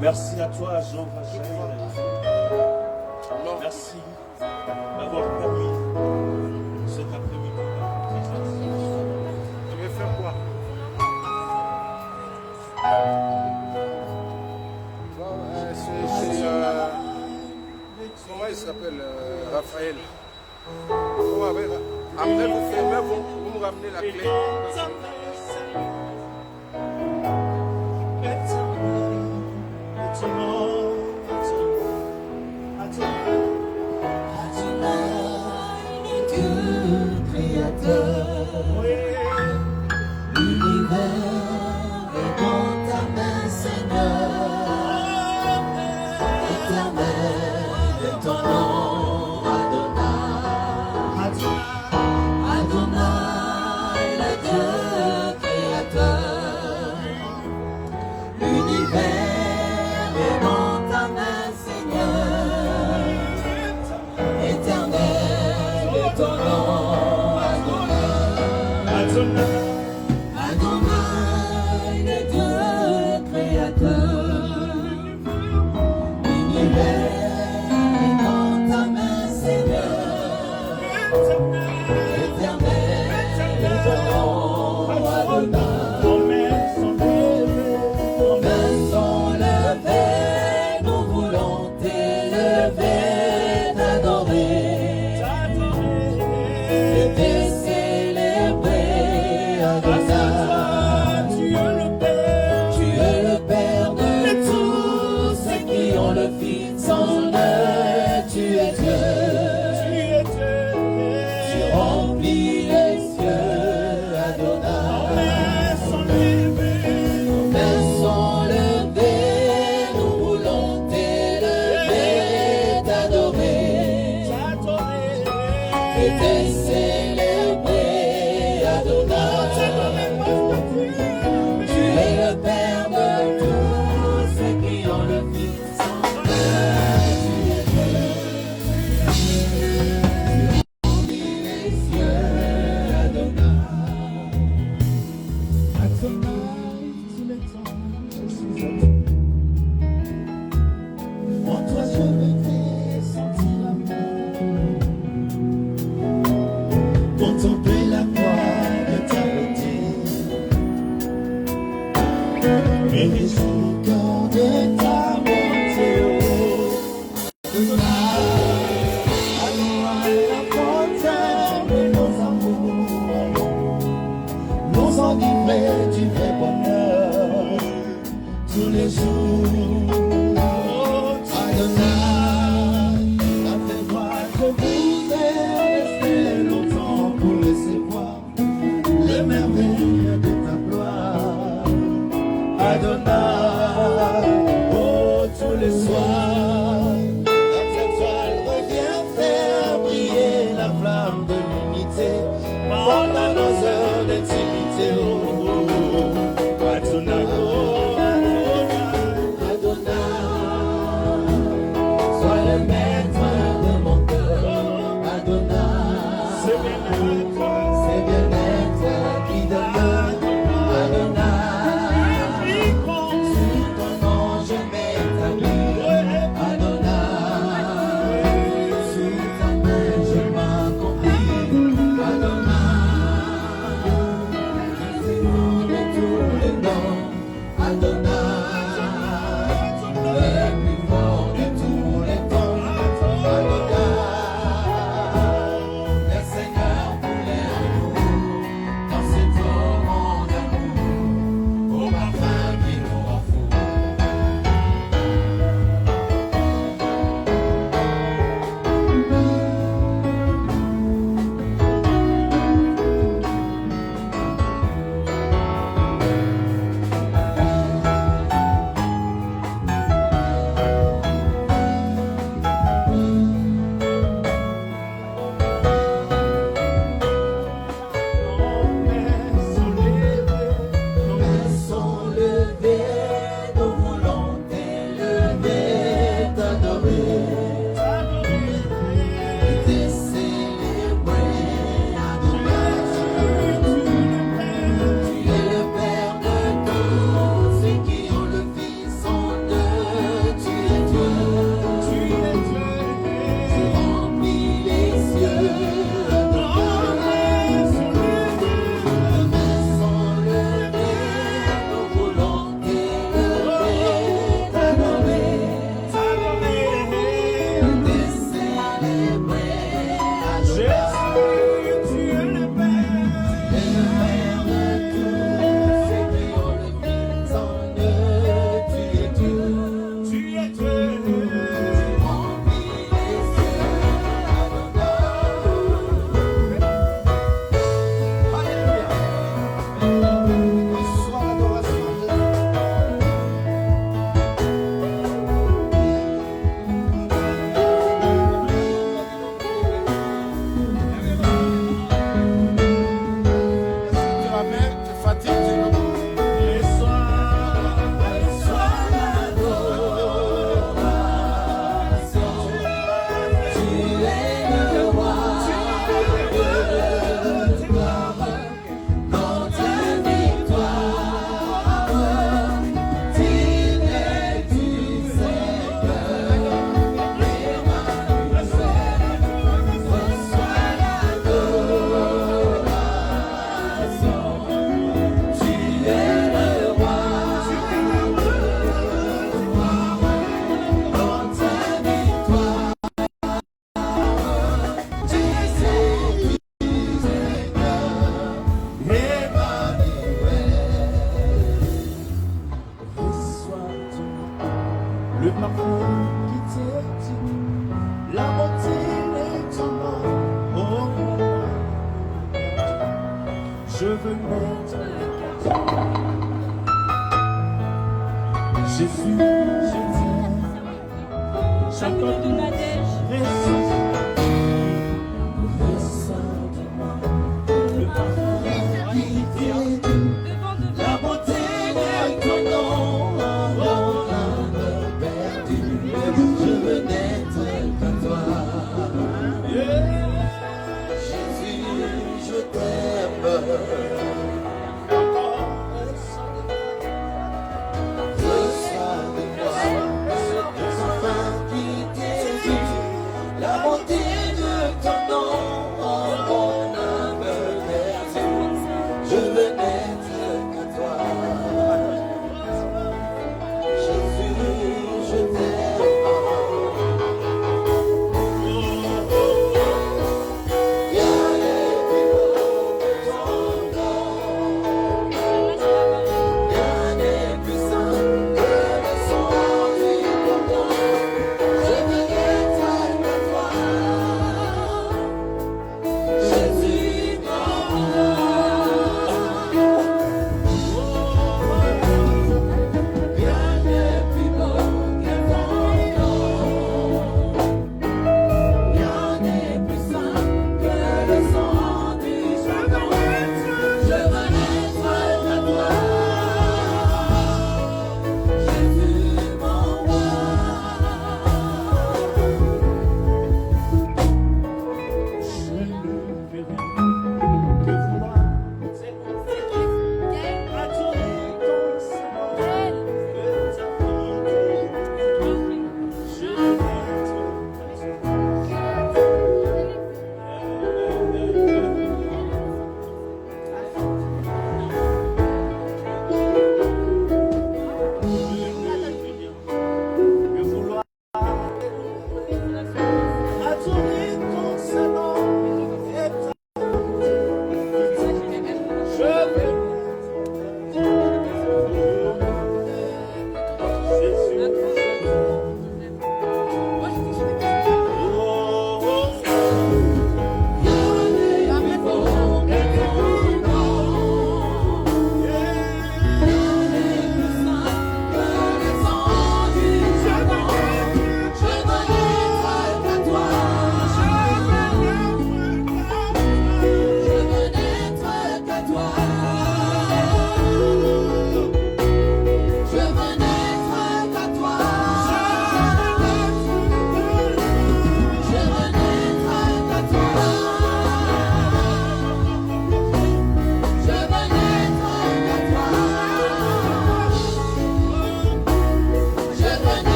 Merci à toi, Jean Rachel. Merci d'avoir permis cet après-midi. Tu veux faire quoi? Comment il s'appelle? Raphaël. Après, vous fermez, vous me ramenez la clé. En toi je me fais sentir l'amour, contempler la gloire de ta beauté, me réjouir quand de ta bonté. Adonai, la fontaine de nos amours, nous enivrer du vrai bonheur tous les jours. Adonai, a fait voir que vous êtes resté longtemps pour laisser voir les merveilles de ta gloire. Adonai, oh, tous les soirs, notre étoile revient faire briller la flamme de l'unité pendant nos heures d'intimité. Oh, Adonai, oh, sois le maître de mon cœur. Adonai, c'est bien-être qui demeure. Adonai, sur ton nom je m'établis. Adonai, sur ta main je m'accomplis. Adonai, c'est le nom de tous les noms. Adonai, le plus fort de tous les temps. Adonai, le Seigneur voulait en nous, dans ce torrent d'amour, au parfum qui nous rend fous. Nos mains sont levées, nos volontés levées, t'adorer, te célébrer. Adonai, tu es le Père de tous ceux qui ont le Fils en eux. Tu es Dieu, tu remplis les cieux. Adonai, nos mains sont levées, nos volontés levées, t'adorer, te célébrer. Adonai, tu es le Père de tous ceux qui ont le Fils en eux. Tu es Dieu, tu remplis les cieux. Alléluia. Reçois l'adoration. Si tu vas bien, tu fatigues, tu vas. Reçois l'adoration. Tu es le roi de gloire, notre victoire. Digne es-tu, Seigneur, Emmanuel. Reçois l'adoration. Tu es le roi de gloire, notre victoire. Digne es-tu, Emmanuel. Reçois le parfum qui t'attire, la beauté de ton nom. Oh, je veux mettre Jésus, je t'aime. J'accorde de Nadège. Ressens-moi le parfum qui t'attire, la beauté de ton nom. Dans l'âme perdue, je veux n'être qu'à toi. Jésus, je t'aime.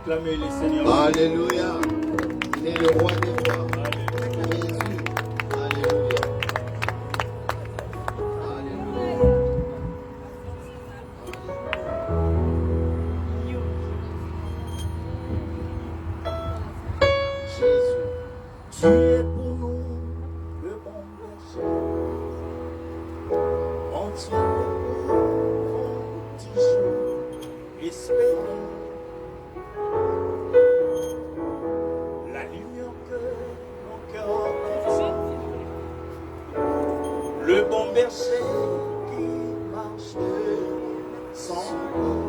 Acclamez les Seigneurs. Alléluia. Il est le roi des rois. Alléluia. Jésus. Alléluia. Alléluia. Jésus. Tu es pour nous le bon berger. Entier toujours espérer la lumière que mon cœur porte. Le bon berger qui marche sans peur.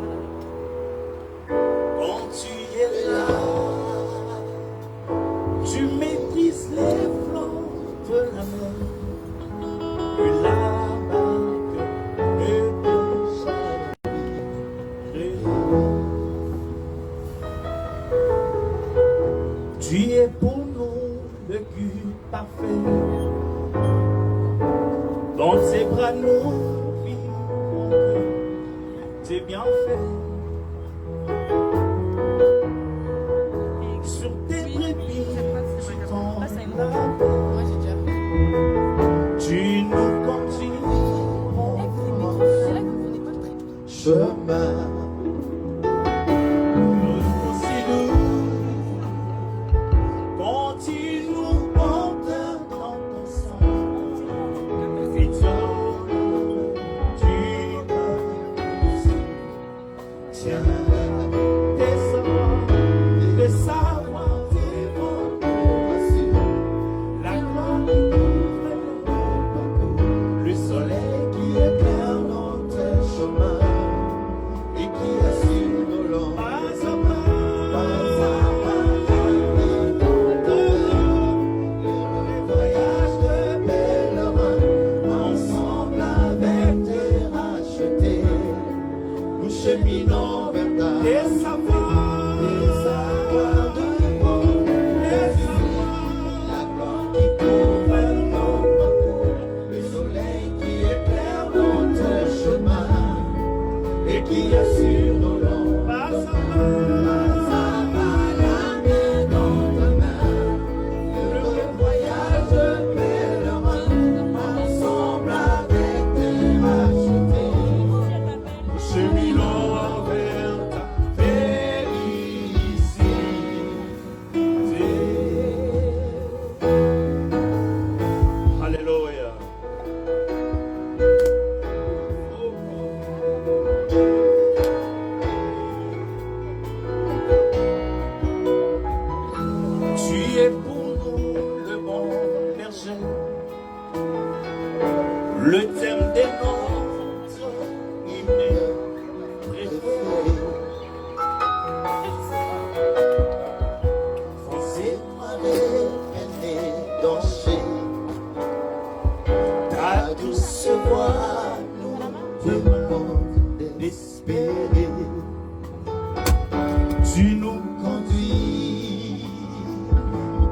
Quand tu es là, tu maîtrises les flots de la mer. Que la barque ne peut jamais. Tu es pour nous le but parfait. Dans tes bras nous vivons tes bienfaits. Sur tes brebis, tu t'en laves. Tu nous conduis en Chemin. aussi doux. Quand tu nous portes dans ton sang, et tu tiens tes savoirs, tes bons. La gloire qui couvre le soleil qui éclaire notre chemin Et qui assure nos langues. pas à Le voyage de pèlerin, ensemble avec tes rachetés, nous cheminons vers ta des savoirs, de monde. La gloire qui couvre nos parcours, le soleil qui éclaire notre chemin et qui assure nos langues. pas à Ça va la main dans ta main, le voyage de pèlerin, ensemble avec tes rachetés, nous cheminons vers ta félicité. Alléluia. Tu es pour nous le bon berger, le thème des nôtres hymnes préférés. C'est moi les danser, Ta douce voix nous demande d'espérer. tu nous Conduis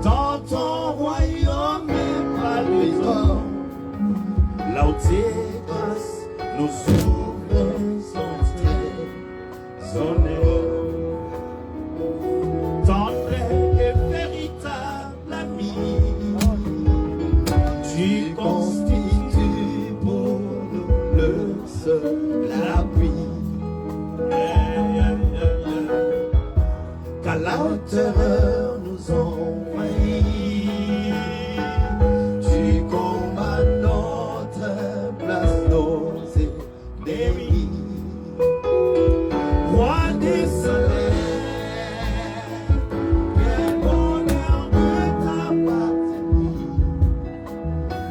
dans ton royaume et pas le les temps. hommes, Là où tes grâces nous ouvrent sans sonner. Tendre et véritable ami, tu constitues pour nous le seul appui. qu'à la La terreur nous envahit, tu combats notre place, nos ennemis. roi des soleils, Quel bonheur de t'appartenir,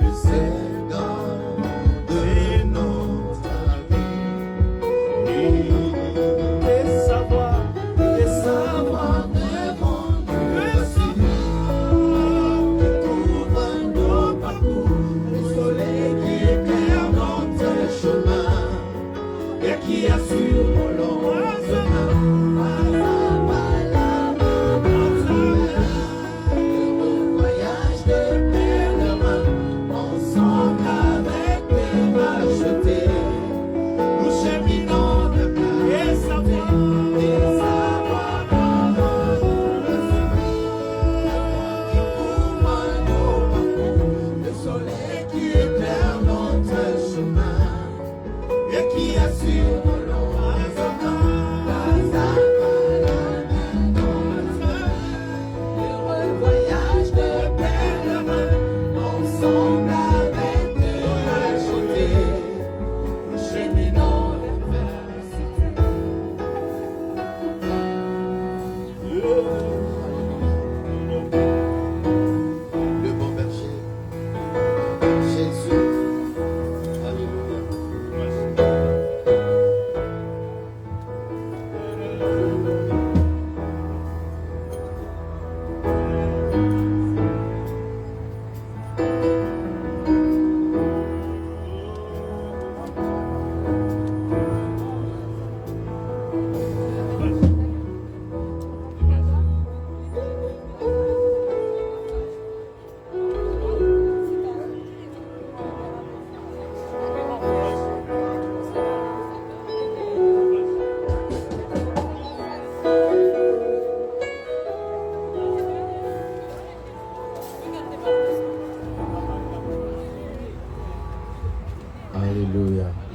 le Seigneur de notre vie. tes savoirs, Savoir devant nous aussi, couvre nos parcours, le soleil qui éclaire notre chemin et qui assure nos lendemains. Le voyage de pèlerin, ensemble avec tes rachetés, nous cheminons de plein tes savoirs, et savoir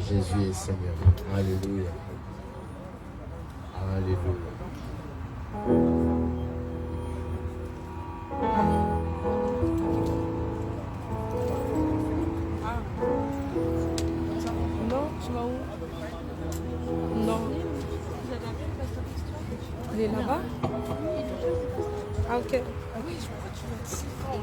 Jésus est Seigneur. Alléluia. Alléluia. Non, tu vas où? Non. Elle est là-bas? Ah, ok. Oui, je crois que tu vas être si fort.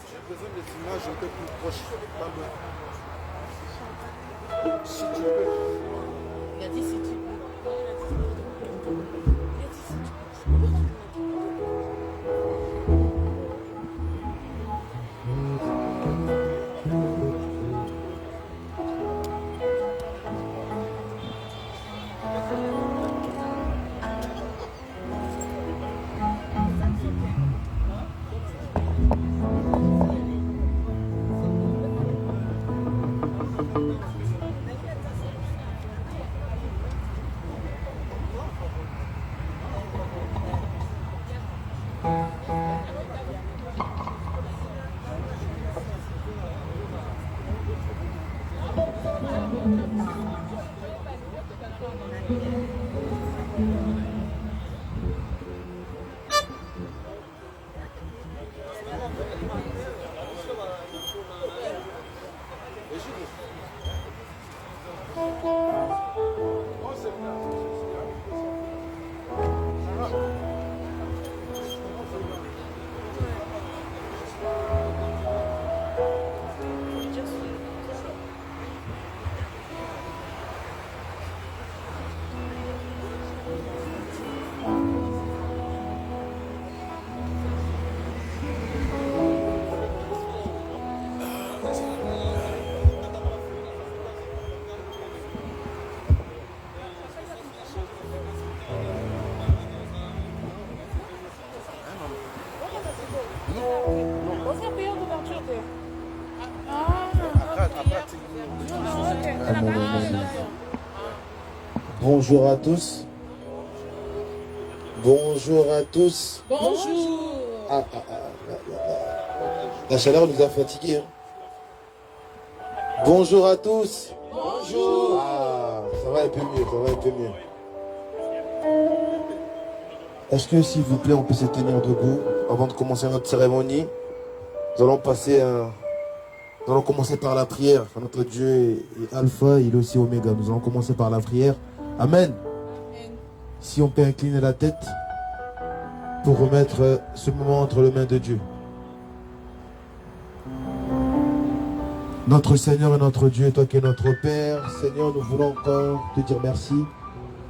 J'ai besoin des images un peu plus proches. Si tu veux. Il a dit si tu Bonjour à tous. Bonjour à tous. Bonjour. La chaleur nous a fatigués. Hein. Bonjour à tous. Bonjour. Ah, ça va un peu mieux, ça va un peu mieux. Est-ce que, s'il vous plaît, on peut se tenir debout avant de commencer notre cérémonie? Nous allons commencer par la prière. Notre Dieu est Alpha, il est aussi Oméga. Nous allons commencer par la prière. Amen. Si on peut incliner la tête pour remettre ce moment entre les mains de Dieu. Notre Seigneur et notre Dieu, toi qui es notre Père, Seigneur, nous voulons encore te dire merci.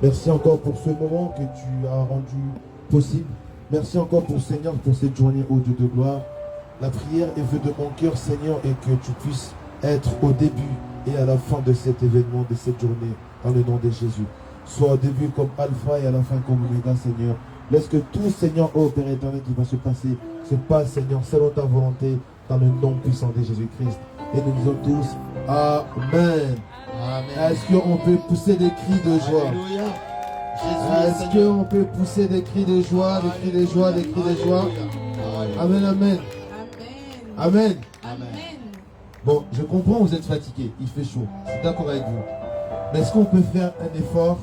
Merci encore pour ce moment que tu as rendu possible. Merci encore pour Seigneur, pour cette journée, ô Dieu de gloire. La prière est venue de mon cœur, Seigneur, et que tu puisses être au début et à la fin de cet événement, de cette journée, dans le nom de Jésus. Sois au début comme Alpha et à la fin comme Oméga, Seigneur. Laisse que tout, Seigneur, ô Père éternel, qui va se passer, se passe, Seigneur, selon ta volonté, dans le nom puissant de Jésus-Christ. Et nous disons tous, Amen. Amen. Est-ce qu'on peut pousser des cris de joie? Alléluia. Est-ce qu'on peut pousser des cris de joie, des cris de joie, des cris de joie? Amen, amen. Amen. Amen. Bon, je comprends, vous êtes fatigués, il fait chaud, je suis d'accord avec vous. Mais est-ce qu'on peut faire un effort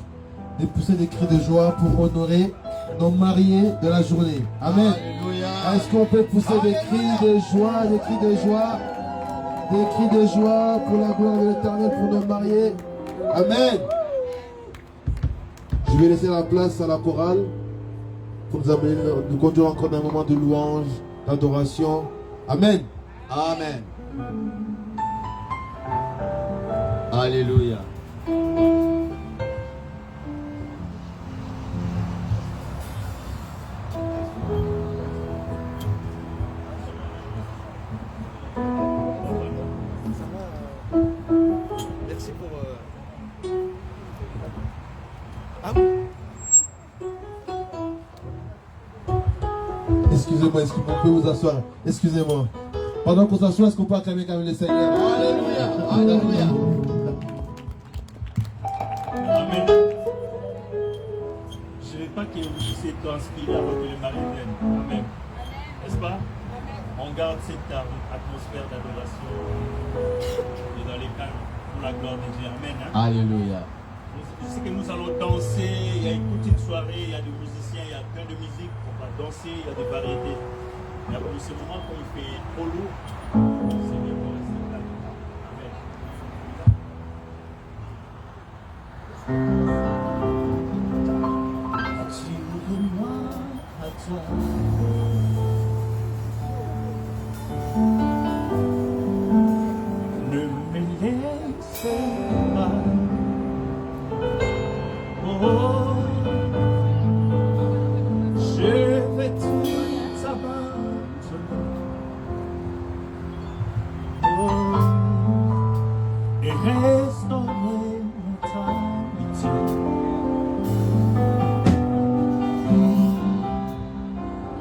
de pousser des cris de joie pour honorer nos mariés de la journée? Amen. Alléluia. Est-ce qu'on peut pousser des cris de joie, des cris de joie, des cris de joie pour la gloire de l'Éternel, pour nos mariés? Amen. Je vais laisser la place à la chorale pour nous conduire encore dans un moment de louange, d'adoration. Amen. Amen. Alléluia. Merci pour... Excusez-moi, est-ce qu'on peut vous asseoir? Excusez-moi. Pendant qu'on s'assoit, est-ce qu'on peut acclamer quand même le Seigneur? Alléluia. Alléluia. Amen. Je ne veux pas que vous puissiez transpirer avant que le mari vienne. Amen. n'est-ce pas? On garde cette atmosphère d'adoration et dans les calmes pour la gloire de Dieu. Amen. Hein? Alléluia. Je sais que nous allons danser, il y a toute une soirée, il y a des musiciens, il y a plein de musique, on va danser, il y a des variétés. Mais pour ce moment, quand il fait trop lourd, c'est mieux pour rester calme. Amen. Attire-moi à toi. Ne me laisse pas. Oh, je vais tout abandonner. Oh, et restaurer ta amitié.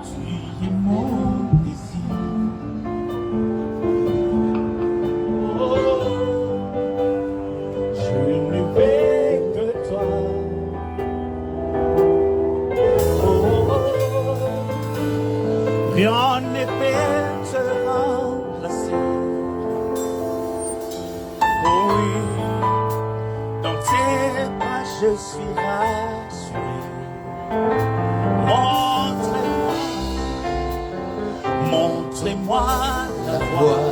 Tu es mon désir. Oh, je ne vais que toi. Rien ne peut te remplacer. Oh oui, dans tes pas je suis rassuré. Montrez-moi la voie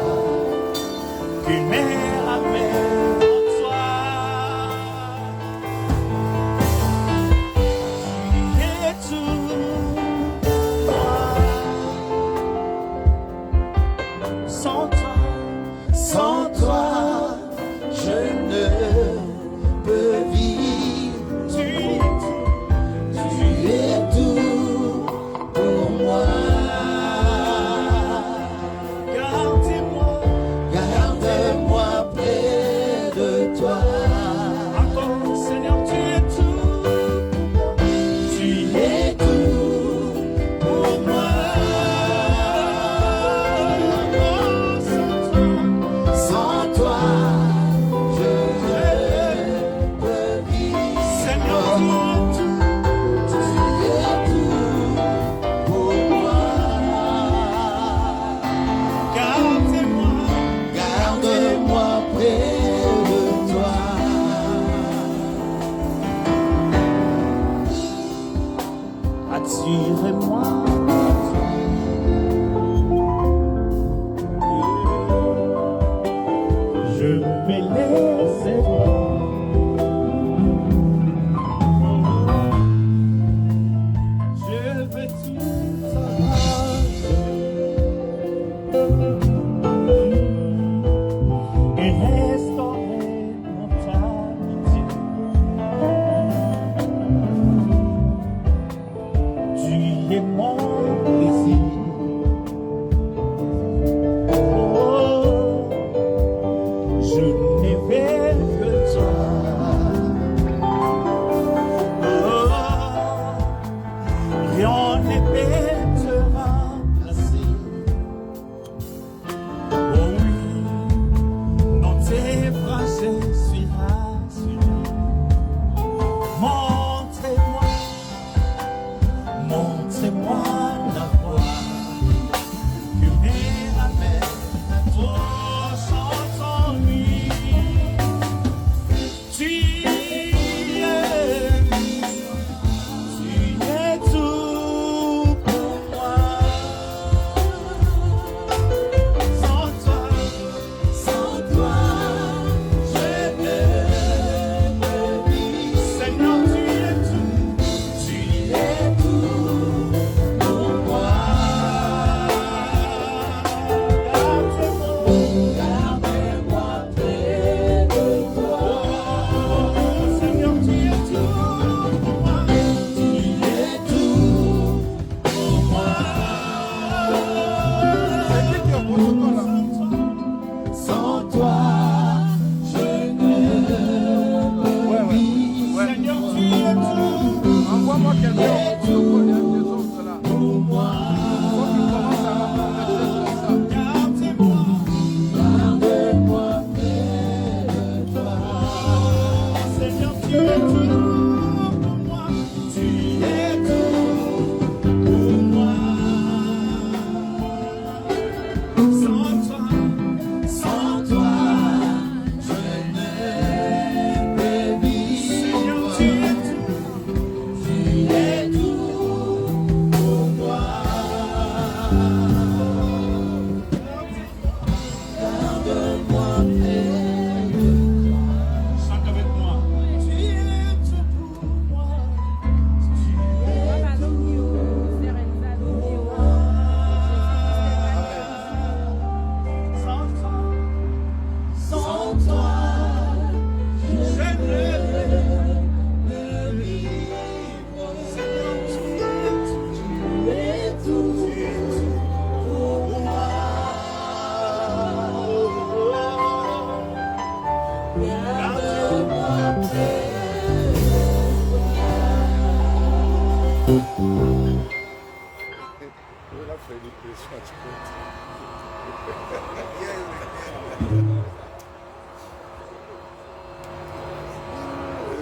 qu'une mère avait en toi. Tu es tout. Sans toi, je ne peux vivre. Tu es tout pour moi. gardez-moi.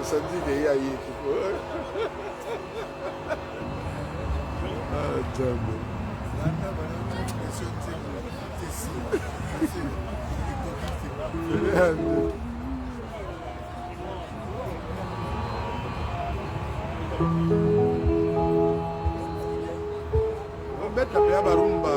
Samedi, il y a eu. Ah, damn. On va mettre la paix à Barumba.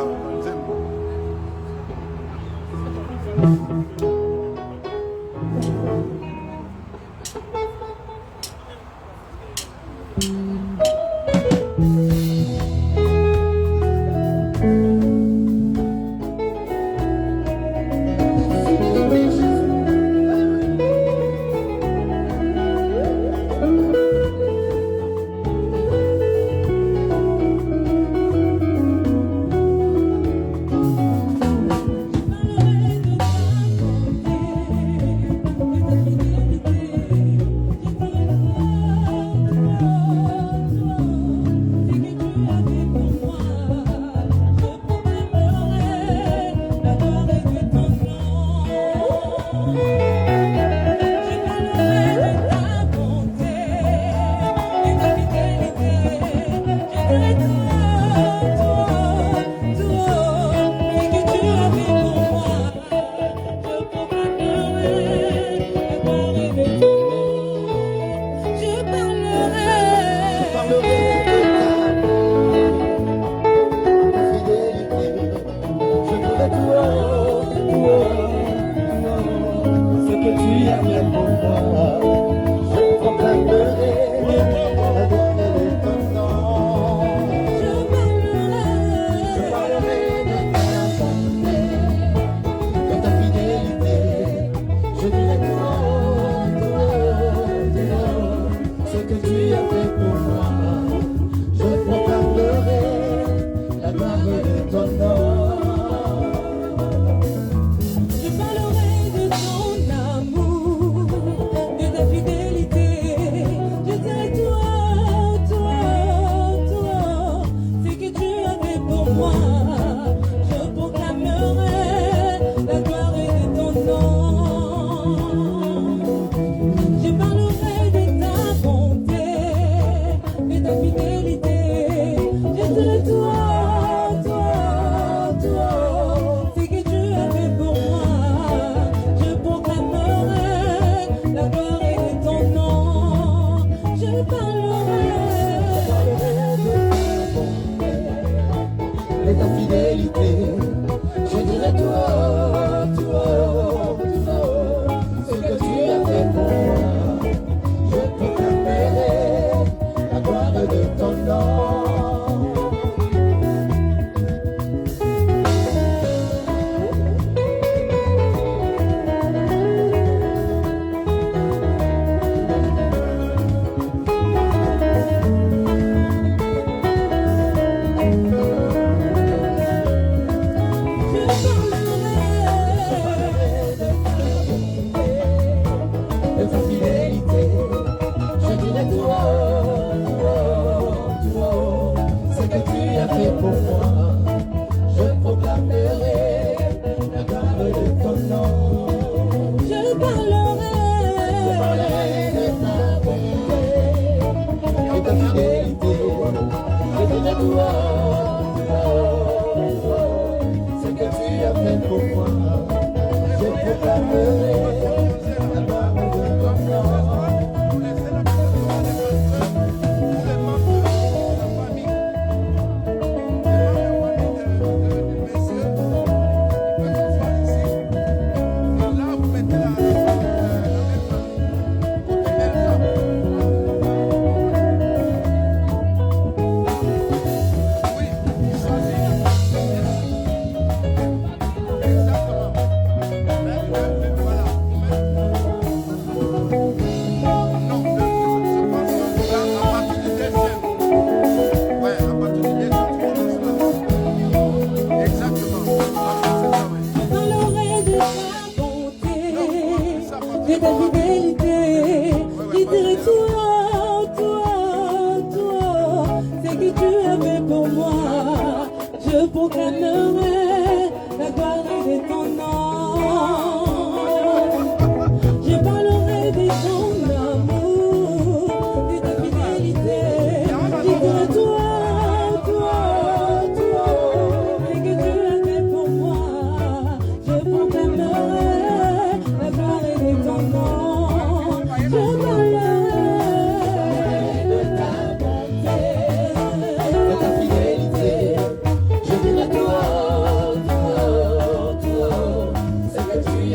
Voilà. parlerai la gloire de ton nom. Je parlerai de ton amour, de ta fidélité. Je dirai toi, ce que tu as fait pour moi. Je proclamerai la gloire de ton nom. Je parlerai de ta bonté, de ta fidélité. Je dirai toi, ce que tu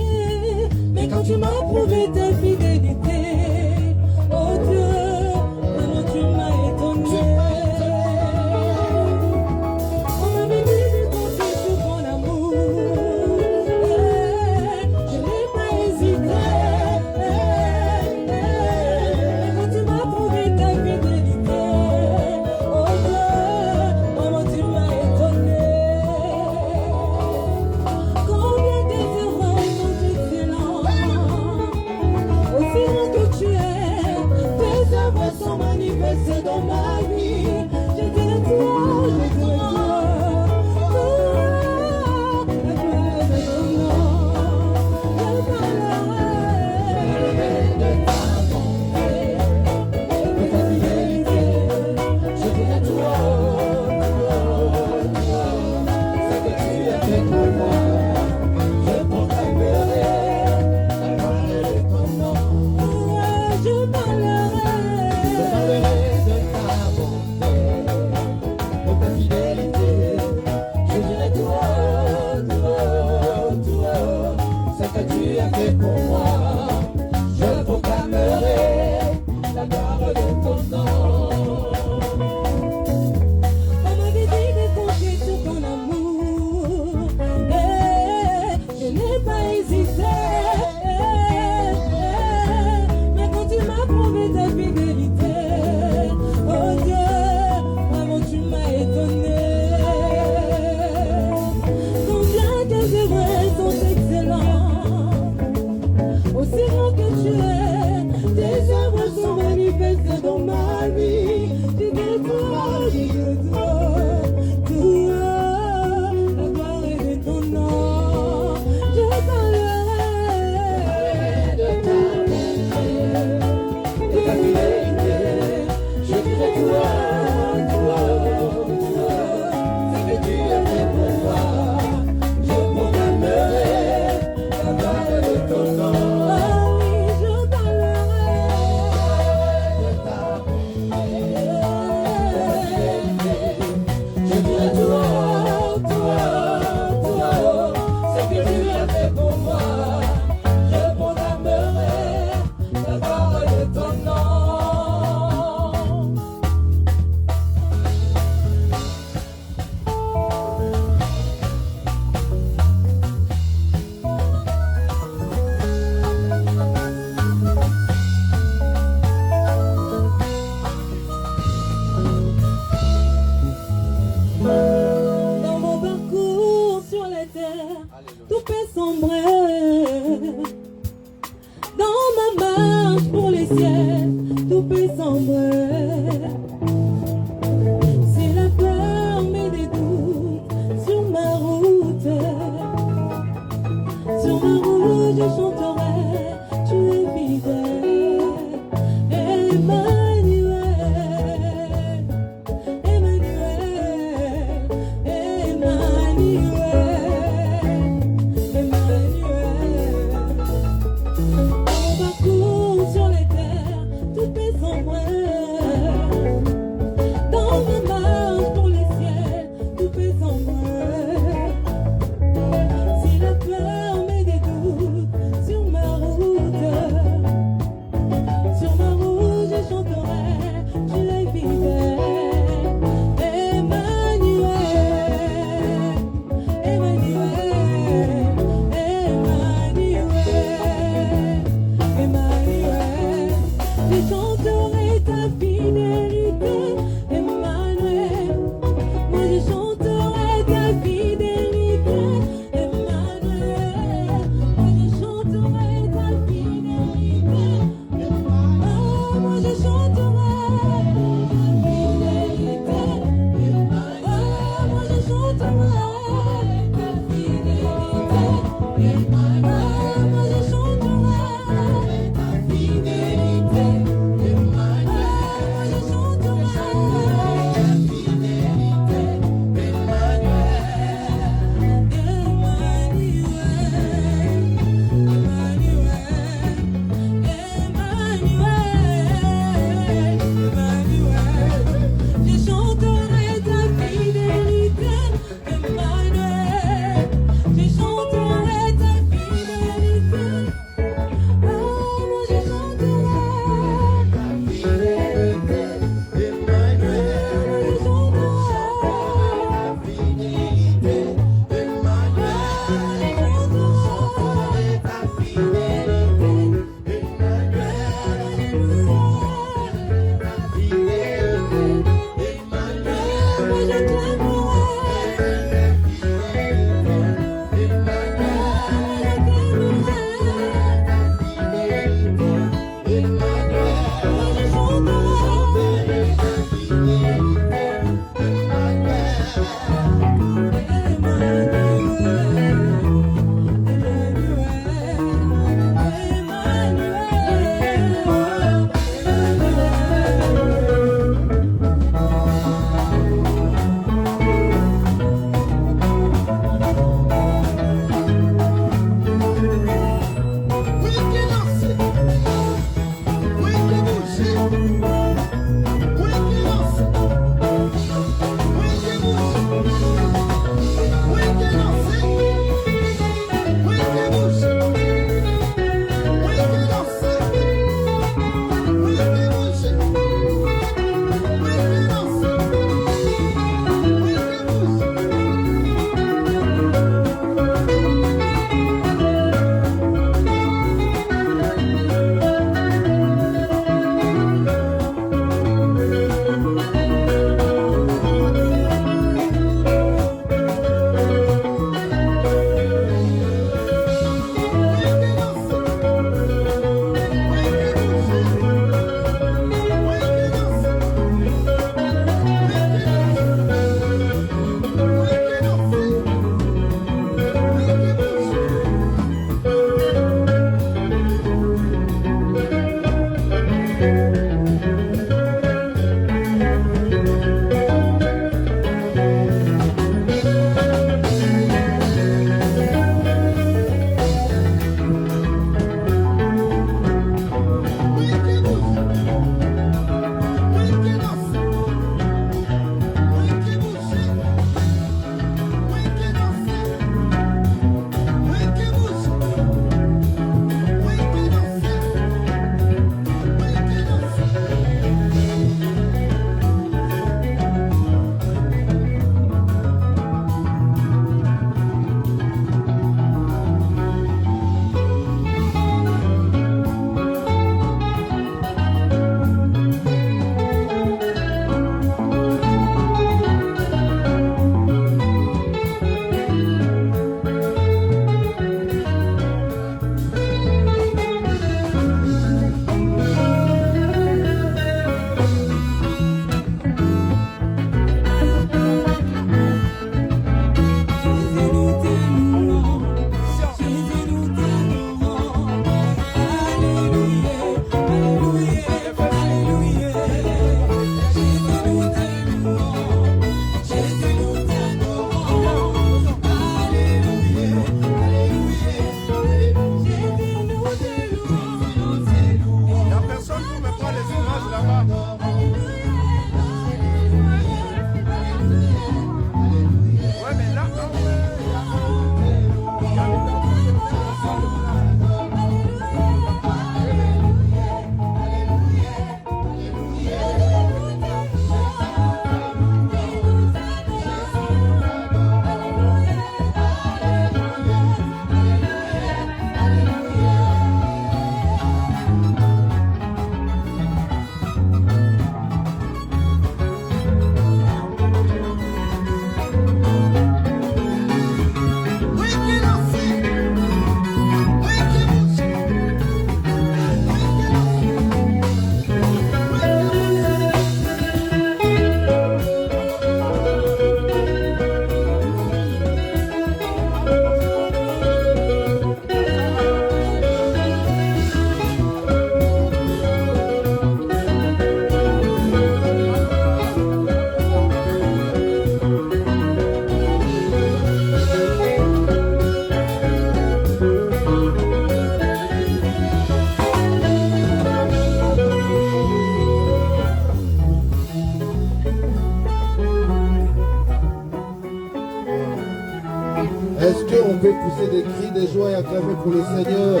Est-ce qu'on peut pousser des cris de joie et acclamer pour le Seigneur?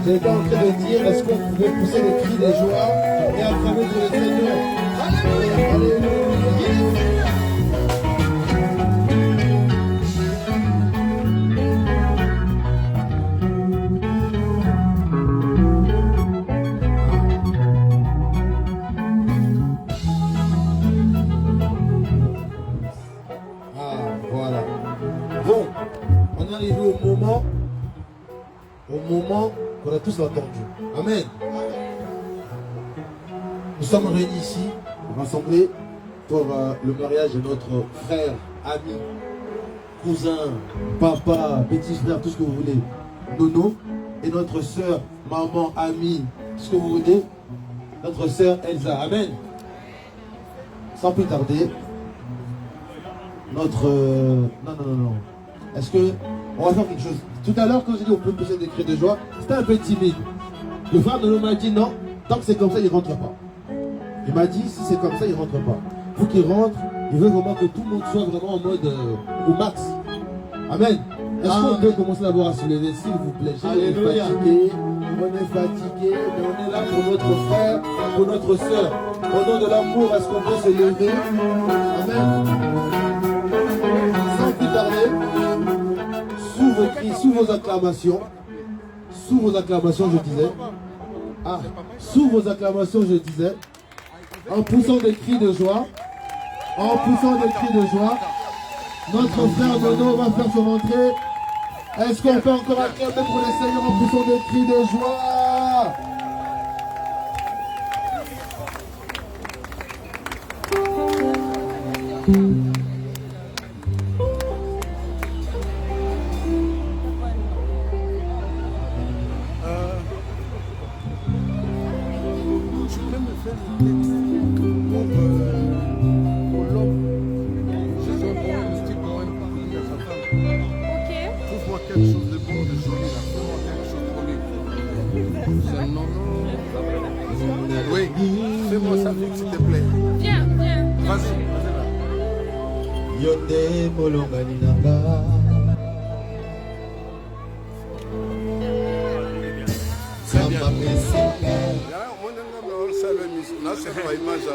J'étais en train de dire, est-ce qu'on pouvait pousser des cris de joie et acclamer pour le Seigneur? Alléluia, alléluia. Voilà. Bon, on est arrivé au moment qu'on a tous attendu. Amen. Nous sommes réunis ici, rassemblés pour le mariage de notre frère, ami, cousin, papa, petit frère, tout ce que vous voulez, Nono, et notre soeur, maman, amie, tout ce que vous voulez, notre soeur Elsa. Amen. Sans plus tarder, notre... Non. Est-ce que... On va faire quelque chose. Tout à l'heure, quand j'ai dit on peut pousser des cris de joie, c'était un peu timide. Le frère de l'homme m'a dit non, tant que c'est comme ça, il ne rentre pas. Il m'a dit si c'est comme ça, il ne rentre pas. Il faut qu'il rentre, il veut vraiment que tout le monde soit vraiment en mode au max. Amen. Est-ce qu'on peut commencer d'abord à se lever, s'il vous plaît? On est fatigué, mais on est là pour notre frère, pour notre soeur. Au nom de l'amour, est-ce qu'on peut se lever? Amen. Sans plus tarder, sous vos cris, sous vos acclamations, je disais. Sous vos acclamations, je disais. En poussant des cris de joie, notre frère Nono va faire son entrée. Est-ce qu'on peut encore acclamer pour le Seigneur en poussant des cris de joie? Tu peux me faire un texte pour l'homme. Je suis un type pour une partie de sa femme. Ok. Trouve-moi quelque chose de bon, de joli là. Trouve-moi quelque chose pour lui. C'est un nom. Oui, fais-moi ça vite s'il te plaît. Viens. Vas-y là. Yonde molongani nanga. Très bien. Là, c'est pas image.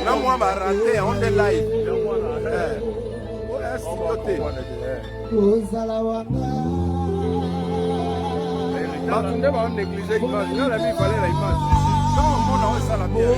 Là, moi, je vais rater, on est live. On va négliger l'image. Là, il fallait l'image. Non, on a ça la bien.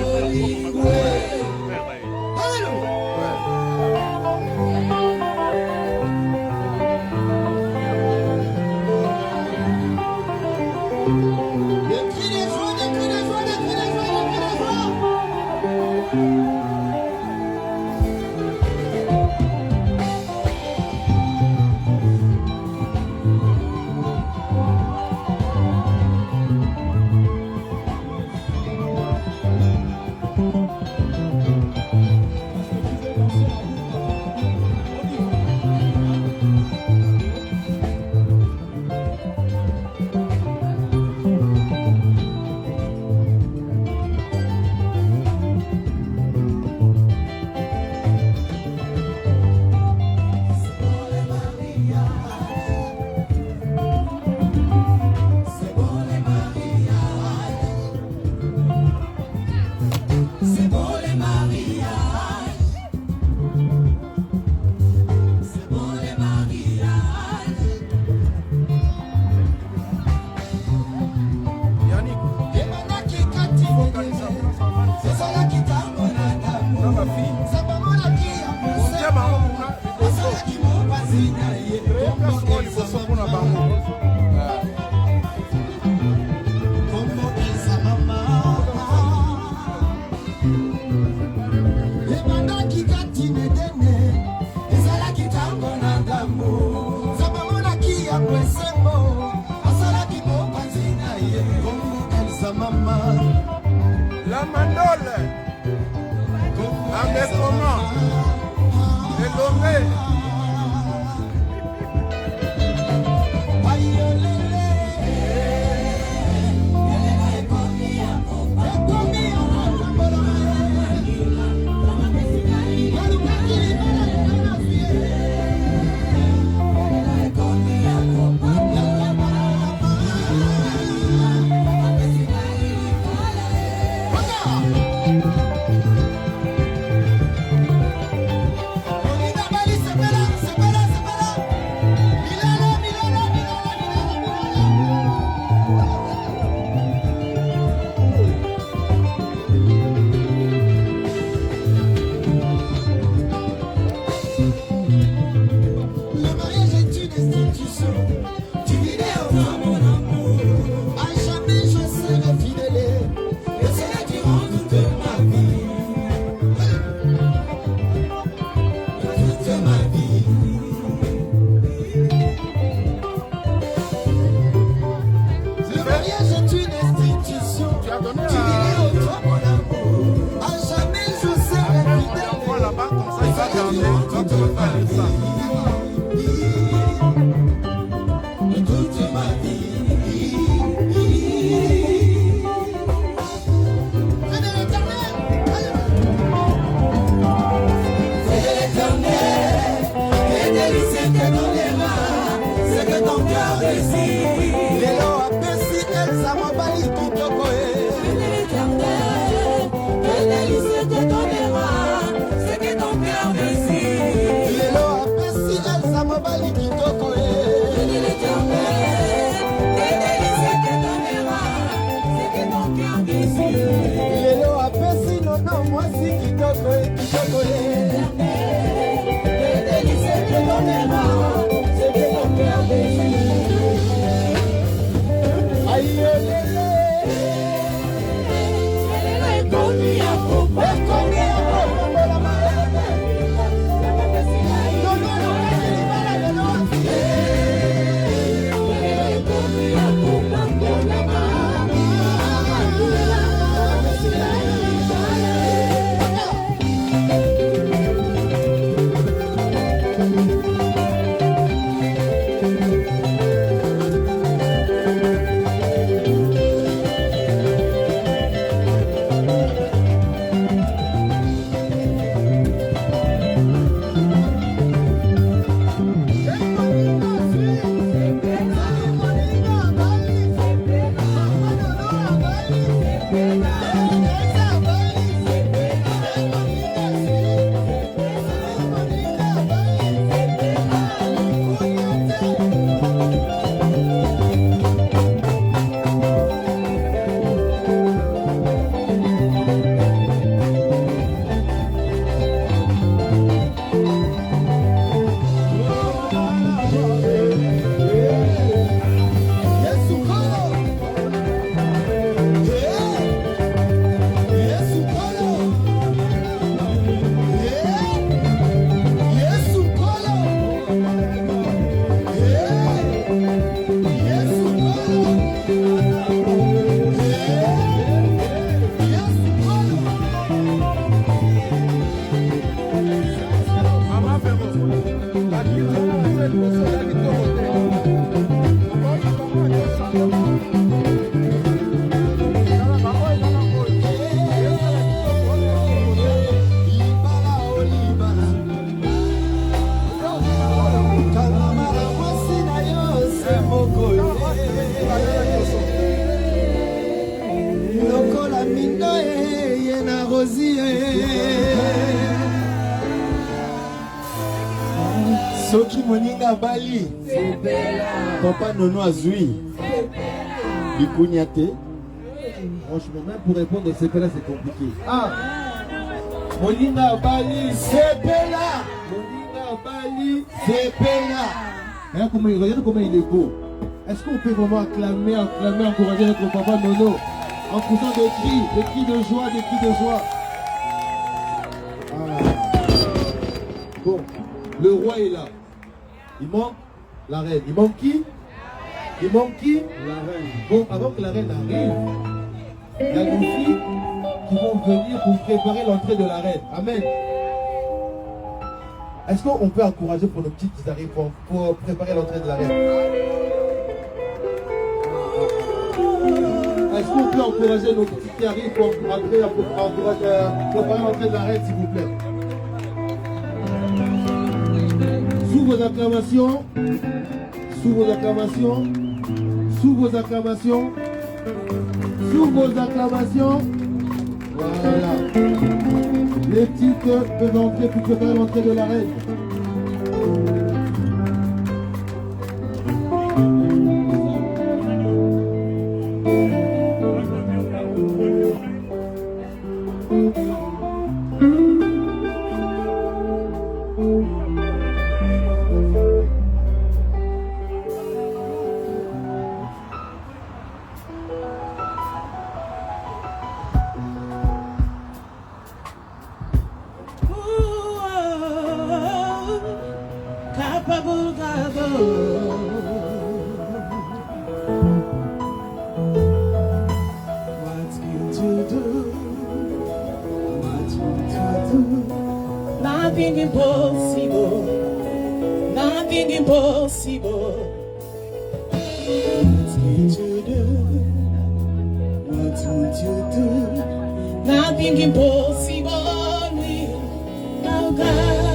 La mandole, la mécoma, le lomé. te donnera ce que ton cœur désire. Lelo apesi Elsa mobali kitoko L'Éternel, le délice te donnera ce que ton cœur désire. Lelo apesi Elsa mobali kitoko L'Éternel, le délice te donnera ce que ton cœur désire. Lelo apesi nono mwasi kitoko kitoko Le délice te donnera ce que ton cœur désire. aïe lokola mino ye na rosie soki moninga bali papa nono azwi likunya te. Franchement, même pour répondre au CPLA, c'est compliqué. Ah, moninga bali CPLA, moninga bali CPLA. Regardez comment il est beau. Est-ce qu'on peut vraiment acclamer, encourager notre papa Nono en poussant des cris de joie, des cris de joie. Ah. Bon, le roi est là. Il manque la reine. Il manque qui? Il manque qui? La reine. Bon, avant que la reine arrive, il y a nos filles qui vont venir pour préparer l'entrée de la reine. Amen. Est-ce qu'on peut encourager pour nos petites qui arrivent pour préparer l'entrée de la reine? Est-ce qu'on peut encourager nos petits qui arrivent pour préparer l'entrée de la reine, s'il vous plaît? Sous vos acclamations, sous vos acclamations, sous vos acclamations, sous vos acclamations. Voilà. Les petites peuvent entrer pour préparer l'entrée de la reine. Nothing impossible, nothing impossible. What would you do? What would you do? Nothing impossible with our God.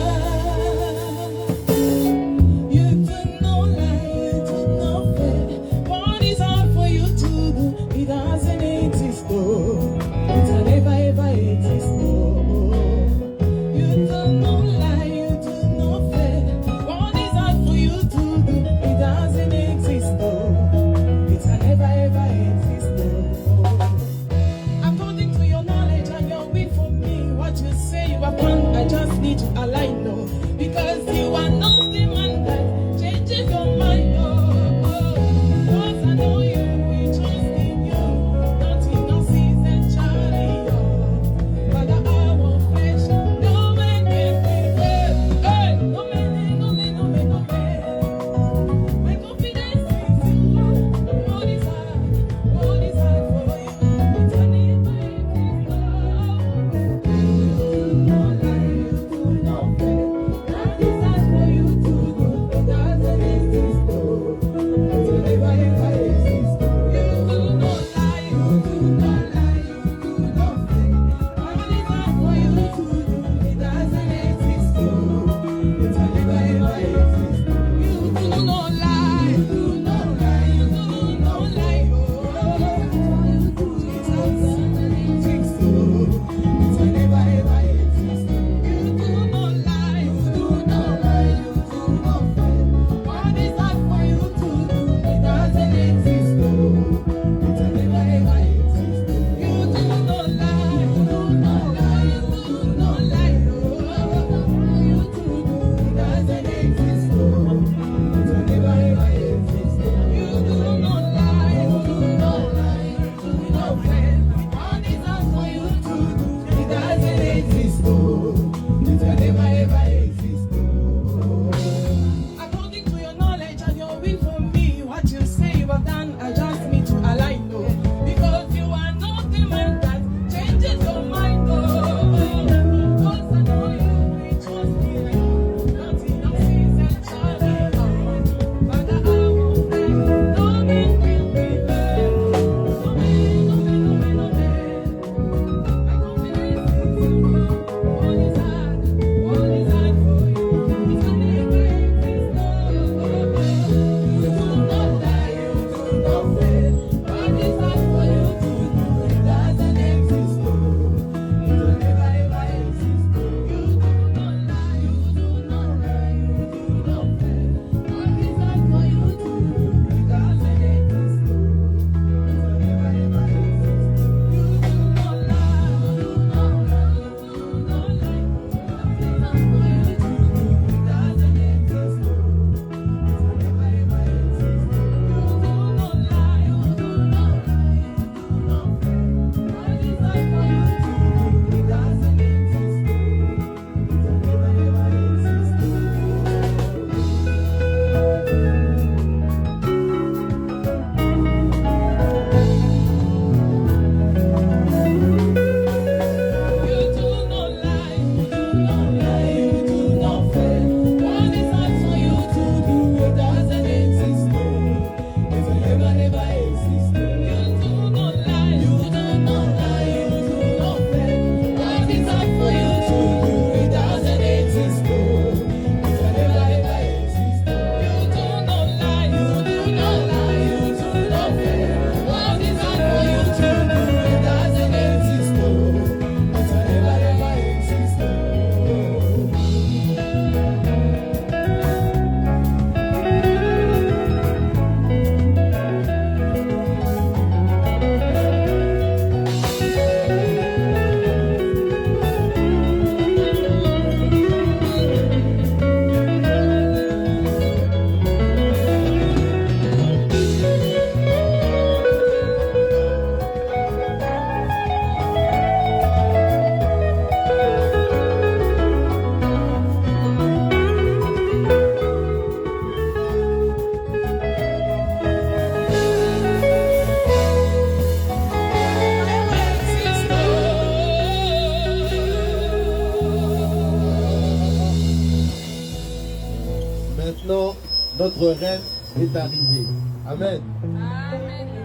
Notre reine est arrivée. Amen.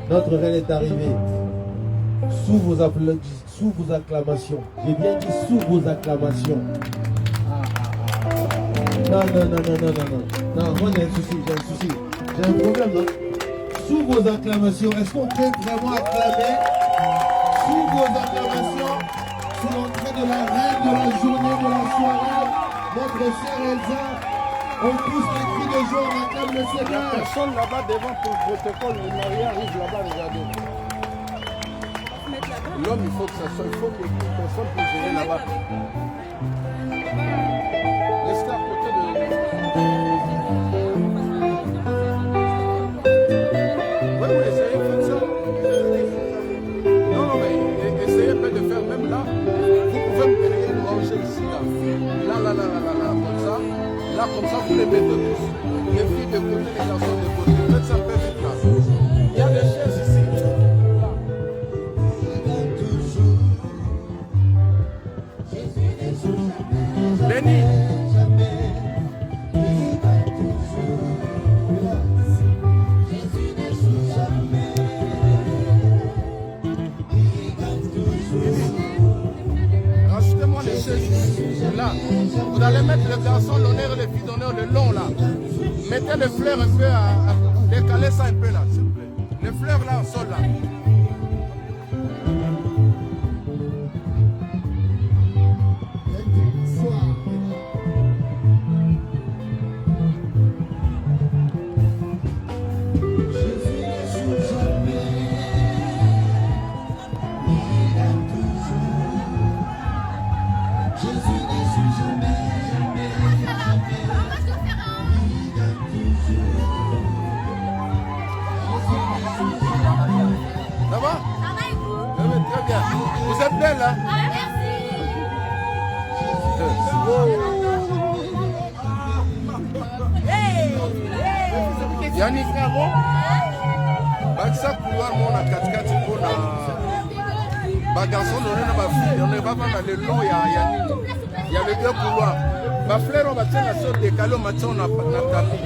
Notre reine est arrivée. Sous vos acclamations. J'ai bien dit sous vos acclamations. Non. Non, moi j'ai un souci. J'ai un problème, non? Sous vos acclamations, est-ce qu'on peut vraiment acclamer? Sous vos acclamations, c'est l'entrée de la reine de la journée, de la soirée. Notre sœur Elsa, on pousse les cris de joie, on acclame le Seigneur. Personne là-bas devant pour le protocole, le mari arrive là-bas, regardez. L'homme, il faut que ça soit, il faut que personne puisse gérer là-bas. Laisse-la à côté de... Oui, essayez de faire ça. Non, mais essayez de faire même là. Vous pouvez me payer une orange ici, là. Là, comme ça. Là, comme ça, vous les mettez tous. Les filles de côté, les garçons de côté. Faites ça perfect là. Il y a des chaises ici. Béni. Rachetez-moi les chaises là. Vous allez mettre le garçon, l'honneur et les filles d'honneur le long là. Mettez les fleurs un peu à décaler ça un peu là, s'il vous plaît. Les fleurs là au sol là. Ça va? Très bien. Vous êtes belle, hein? Yannick Cabo, Baksa couloir mon à 4x4 pour la garçon donné dans ma fille. On ne va pas dans le long, il y a les deux couloirs. Ma fleur, on va tirer la sorte des calots, maintenant on a tapis.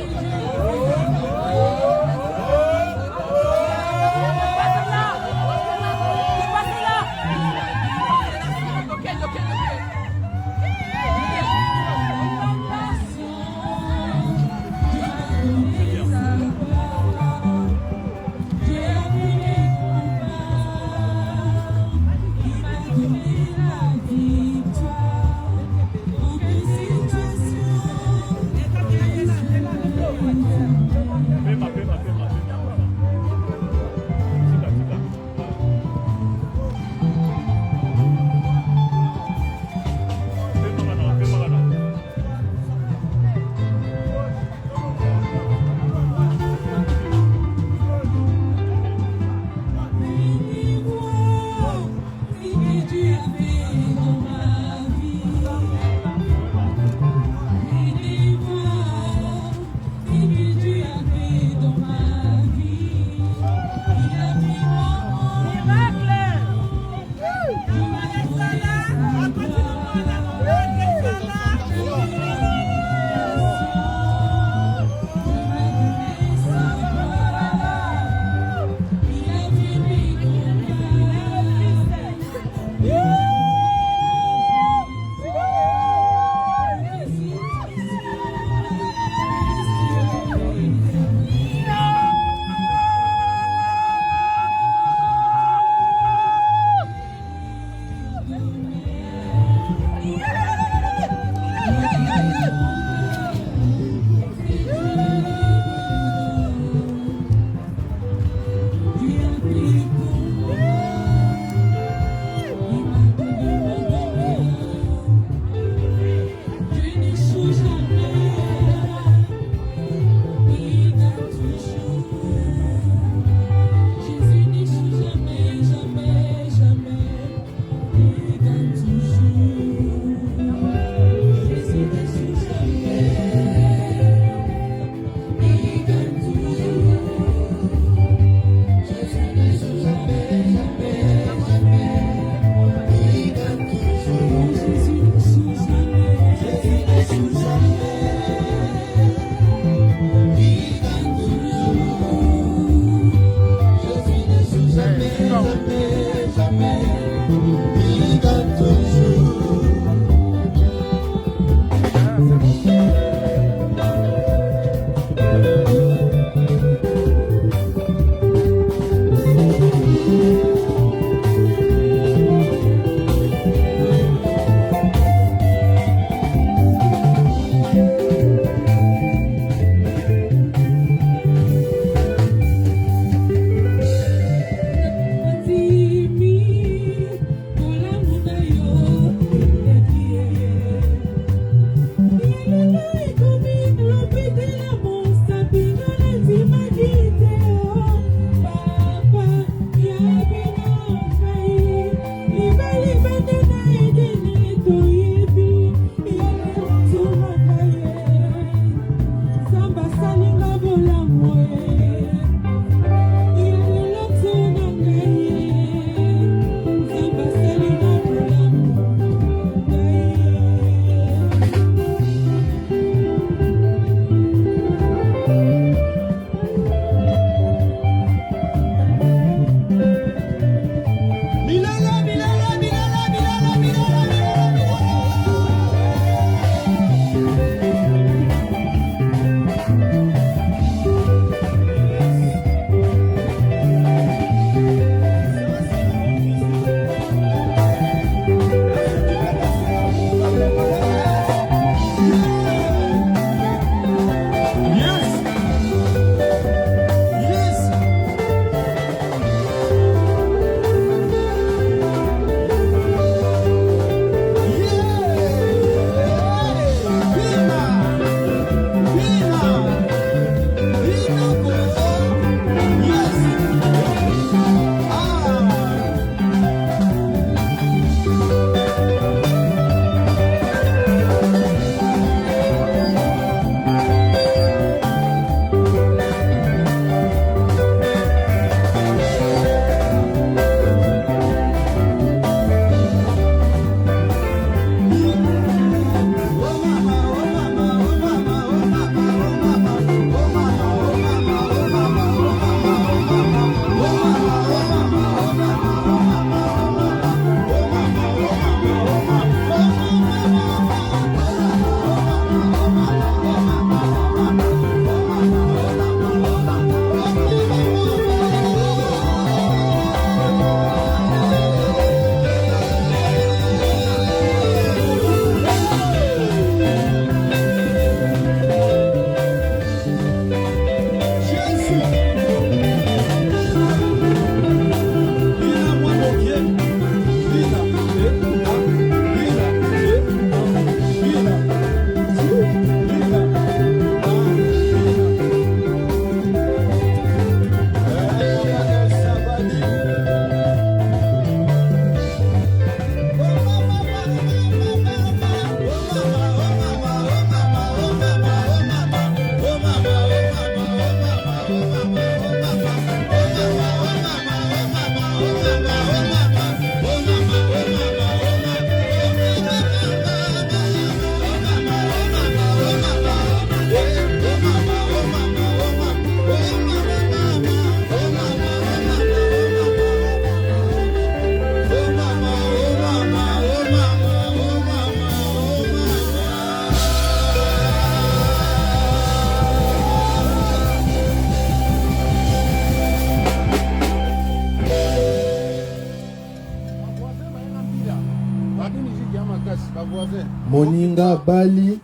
Moninga Bali.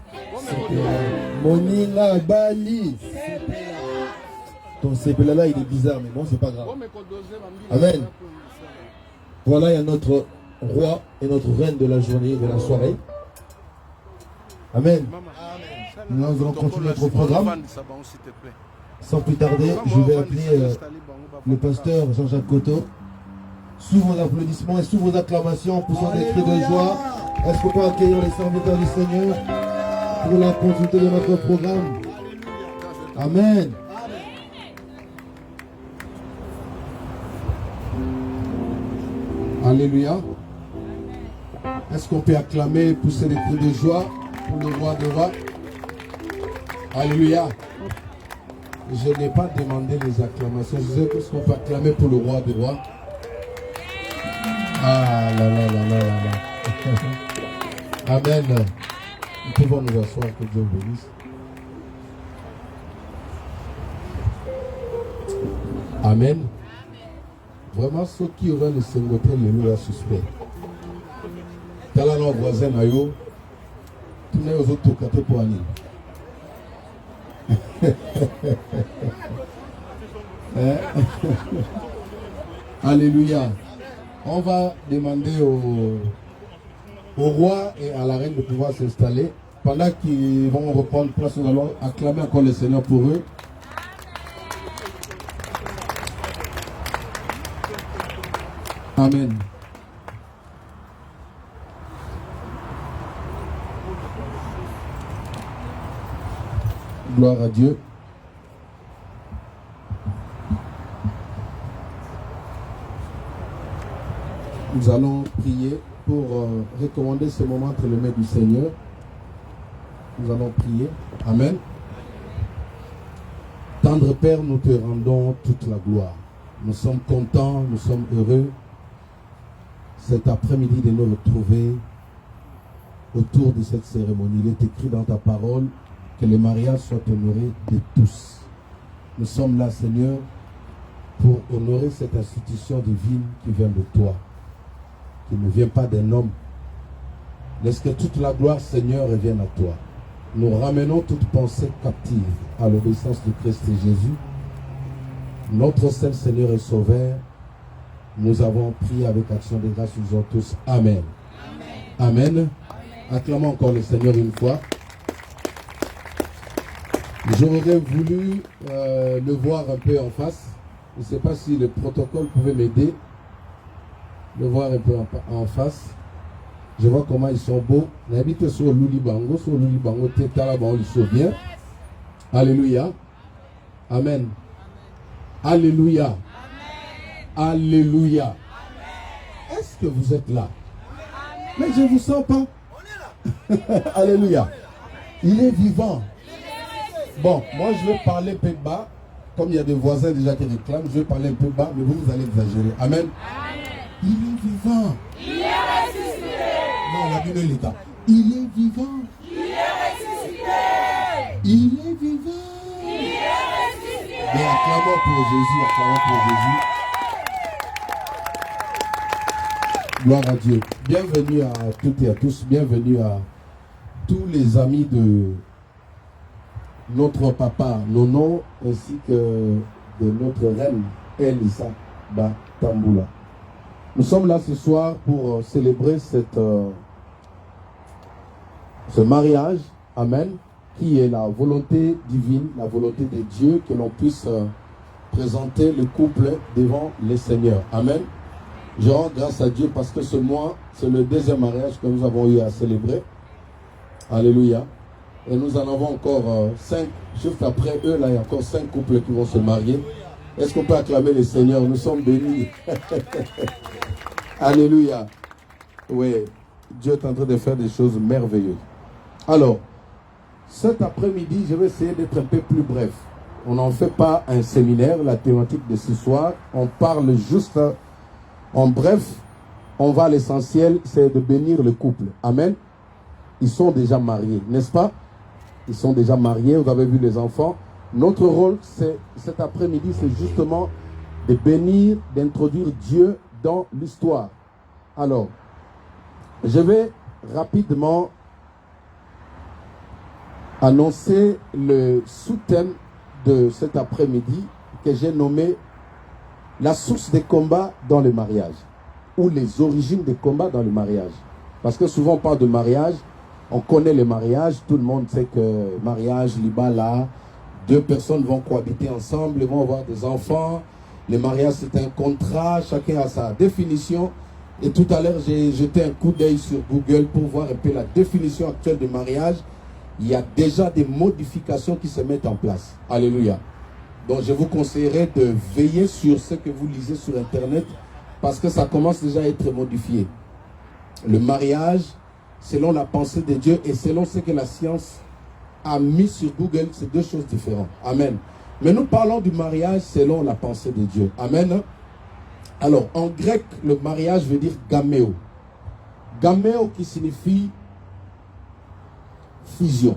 Moninga Bali. Ton CPLA là, il est bizarre, mais bon, c'est pas grave. Amen. Voilà, il y a notre roi et notre reine de la journée, de la soirée. Amen. Nous allons continuer notre programme. Sans plus tarder, je vais appeler le pasteur Jean-Jacques Coteau. Sous vos applaudissements et sous vos acclamations, poussant des cris de joie, est-ce qu'on peut accueillir les serviteurs du Seigneur pour la continuité de notre programme? Amen. Alléluia. Est-ce qu'on peut acclamer, pousser des cris de joie pour le roi de rois? Alléluia. Je n'ai pas demandé les acclamations. Je sais que ce qu'on peut acclamer pour le roi des rois. Ah là là là là là là. Amen. Nous pouvons nous asseoir, que Dieu vous bénisse. Amen. Vraiment, ceux qui auraient le Seigneur, le suspect. T'as nos voisins, Nayo. Tous les autres, tout cas, pour aller. Alléluia. On va demander au roi et à la reine de pouvoir s'installer. Pendant qu'ils vont reprendre place, nous allons acclamer encore le Seigneur pour eux. Amen. Gloire à Dieu. Nous allons prier pour recommander ce moment entre les mains du Seigneur. Nous allons prier. Amen. Tendre Père, nous te rendons toute la gloire. Nous sommes contents, nous sommes heureux cet après-midi de nous retrouver autour de cette cérémonie. Il est écrit dans ta parole que le mariage soit honoré de tous. Nous sommes là, Seigneur, pour honorer cette institution divine qui vient de toi, qui ne vient pas d'un homme. Laisse que toute la gloire, Seigneur, revienne à toi. Nous ramenons toute pensée captive à l'obéissance de Christ et Jésus. Notre seul Seigneur et Sauveur, nous avons prié avec action de grâce, nous disons tous Amen. Amen. Amen. Acclamons encore le Seigneur une fois. J'aurais voulu le voir un peu en face. Je ne sais pas si le protocole pouvait m'aider. Le voir un peu en face. Je vois comment ils sont beaux. N'habite sur Loulibango, ils sont bien. Alléluia. Amen. Alléluia. Amen. Alléluia. Amen. Est-ce que vous êtes là? Amen. Mais je ne vous sens pas. Alléluia. Il est vivant. Bon, moi je vais parler un peu bas. Comme il y a des voisins déjà qui réclament, je vais parler un peu bas, mais vous allez exagérer. Amen. Amen. Il est vivant. Il est ressuscité. Non, la Bible est là. Il est vivant. Il est ressuscité. Il est vivant. Il est ressuscité. Mais acclamons pour Jésus, acclamons pour Jésus. Gloire à Dieu. Bienvenue à toutes et à tous. Bienvenue à tous les amis de notre papa Nono ainsi que de notre reine Elisa Batambula. Nous sommes là ce soir pour célébrer ce mariage, Amen, qui est la volonté divine, la volonté de Dieu, que l'on puisse présenter le couple devant les seigneurs. Amen. Je rends grâce à Dieu parce que ce mois, c'est le deuxième mariage que nous avons eu à célébrer. Alléluia. Et nous en avons encore 5. Juste après eux, là, il y a encore 5 couples qui vont se marier. Est-ce qu'on peut acclamer les seigneurs? Nous sommes bénis. Alléluia. Oui, Dieu est en train de faire des choses merveilleuses. Alors, cet après-midi, je vais essayer d'être un peu plus bref. On n'en fait pas un séminaire, la thématique de ce soir. On parle juste en bref. On va à l'essentiel, c'est de bénir le couple. Amen. Ils sont déjà mariés, n'est-ce pas? Ils sont déjà mariés, vous avez vu les enfants. Notre rôle, cet après-midi, c'est justement de bénir, d'introduire Dieu dans l'histoire. Alors, je vais rapidement annoncer le sous-thème de cet après-midi que j'ai nommé la source des combats dans le mariage ou les origines des combats dans le mariage. Parce que souvent on parle de mariage, on connaît le mariage, tout le monde sait que mariage, libala, deux personnes vont cohabiter ensemble, ils vont avoir des enfants. Le mariage c'est un contrat, chacun a sa définition. Et tout à l'heure j'ai jeté un coup d'œil sur Google pour voir un peu la définition actuelle du mariage. Il y a déjà des modifications qui se mettent en place. Alléluia. Donc je vous conseillerais de veiller sur ce que vous lisez sur Internet parce que ça commence déjà à être modifié. Le mariage, selon la pensée de Dieu et selon ce que la science a mis sur Google, c'est deux choses différentes. Amen. Mais nous parlons du mariage selon la pensée de Dieu. Amen. Alors, en grec, le mariage veut dire gaméo. Gaméo qui signifie fusion.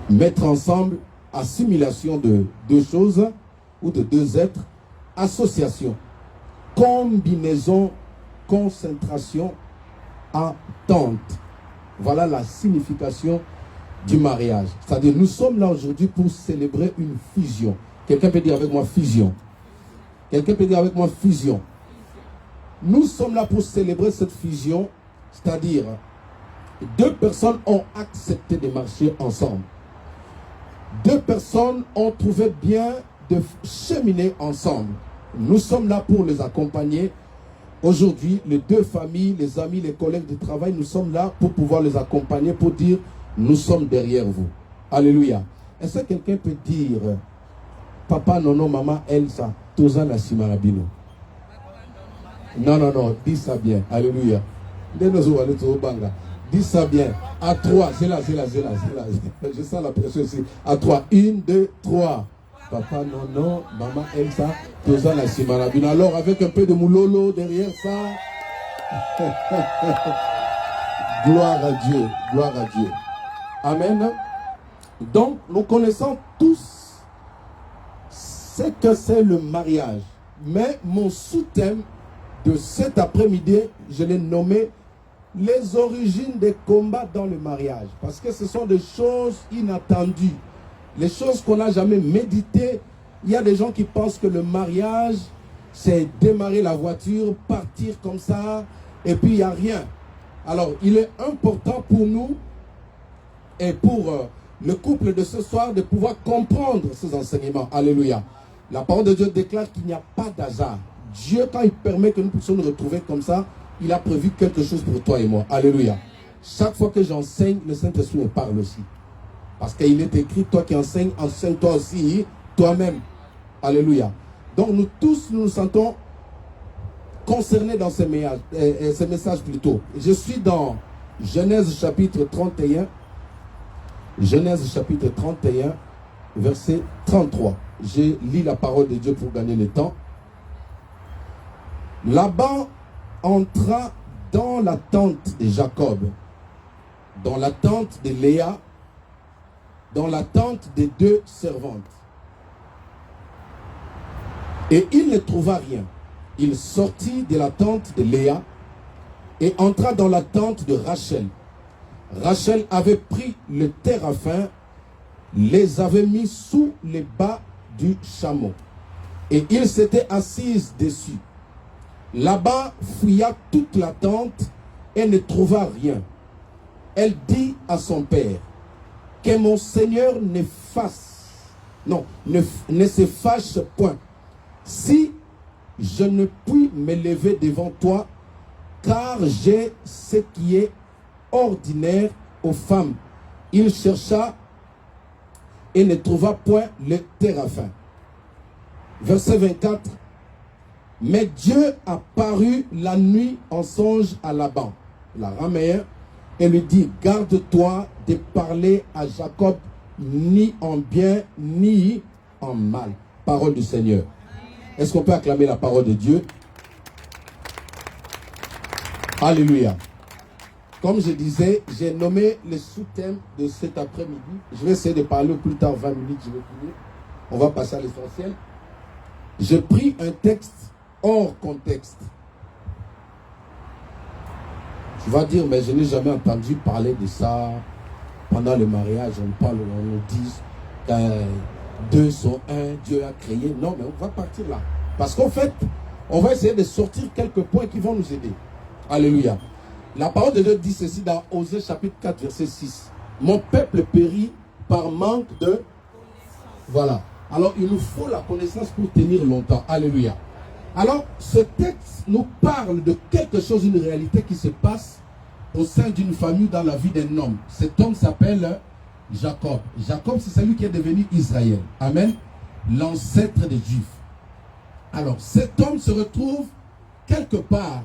Mettre ensemble, assimilation de deux choses ou de deux êtres, association, combinaison, concentration, entente. Voilà la signification du mariage. C'est-à-dire, nous sommes là aujourd'hui pour célébrer une fusion. Quelqu'un peut dire avec moi fusion. Quelqu'un peut dire avec moi fusion. Nous sommes là pour célébrer cette fusion, c'est-à-dire, deux personnes ont accepté de marcher ensemble. Deux personnes ont trouvé bien de cheminer ensemble. Nous sommes là pour les accompagner. Aujourd'hui, les deux familles, les amis, les collègues de travail, nous sommes là pour pouvoir les accompagner, pour dire, nous sommes derrière vous. Alléluia. Est-ce que quelqu'un peut dire, papa, nono, maman, Elsa, Toza la Simarabino? Non, dis ça bien. Alléluia. Dis ça bien. À trois. C'est là. Je sens la pression ici. À trois. 1, 2, 3. Papa, non, maman, Elsa, Toza la Simarabino. Alors, avec un peu de moulolo derrière ça. Gloire à Dieu. Gloire à Dieu. Amen. Donc, nous connaissons tous ce que c'est le mariage. Mais mon sous-thème de cet après-midi, je l'ai nommé les origines des combats dans le mariage. Parce que ce sont des choses inattendues. Les choses qu'on n'a jamais méditées. Il y a des gens qui pensent que le mariage, c'est démarrer la voiture, partir comme ça, et puis il n'y a rien. Alors, il est important pour nous et pour le couple de ce soir de pouvoir comprendre ces enseignements. Alléluia. La parole de Dieu déclare qu'il n'y a pas d'hasard. Dieu, quand il permet que nous puissions nous retrouver comme ça, il a prévu quelque chose pour toi et moi. Alléluia. Chaque fois que j'enseigne, le Saint-Esprit me parle aussi. Parce qu'il est écrit, toi qui enseignes, enseigne-toi aussi toi-même. Alléluia. Donc nous tous, nous sentons concernés dans ces messages plutôt. Je suis dans Genèse chapitre 31. Genèse chapitre 31, verset 33. Je lis la parole de Dieu pour gagner le temps. Laban entra dans la tente de Jacob, dans la tente de Léa, dans la tente des deux servantes. Et il ne trouva rien. Il sortit de la tente de Léa et entra dans la tente de Rachel. Rachel avait pris le téraphin, les avait mis sous les bas du chameau. Et il s'était assise dessus. Là-bas fouilla toute la tente et ne trouva rien. Elle dit à son père, que mon Seigneur ne se fâche point, si je ne puis me lever devant toi, car j'ai ce qui est ordinaire aux femmes. Il chercha et ne trouva point le téraphin. Verset 24. Mais Dieu apparut la nuit en songe à Laban, l'araméen, et lui dit, garde-toi de parler à Jacob ni en bien ni en mal. Parole du Seigneur. Est-ce qu'on peut acclamer la parole de Dieu? Alléluia. Comme je disais, j'ai nommé le sous-thème de cet après-midi. Je vais essayer de parler plus tard, 20 minutes, je vais finir. On va passer à l'essentiel. J'ai pris un texte hors contexte. Tu vas dire, mais je n'ai jamais entendu parler de ça. pendant le mariage, on parle, on nous dit que deux sont un, Dieu a créé. Non, mais on va partir là. Parce qu'en fait, on va essayer de sortir quelques points qui vont nous aider. Alléluia. La parole de Dieu dit ceci dans Osée chapitre 4, verset 6. Mon peuple périt par manque de... Voilà. Alors, il nous faut la connaissance pour tenir longtemps. Alléluia. Alors, ce texte nous parle de quelque chose, une réalité qui se passe au sein d'une famille dans la vie d'un homme. Cet homme s'appelle Jacob. Jacob, c'est celui qui est devenu Israël. Amen. L'ancêtre des Juifs. Alors, cet homme se retrouve quelque part.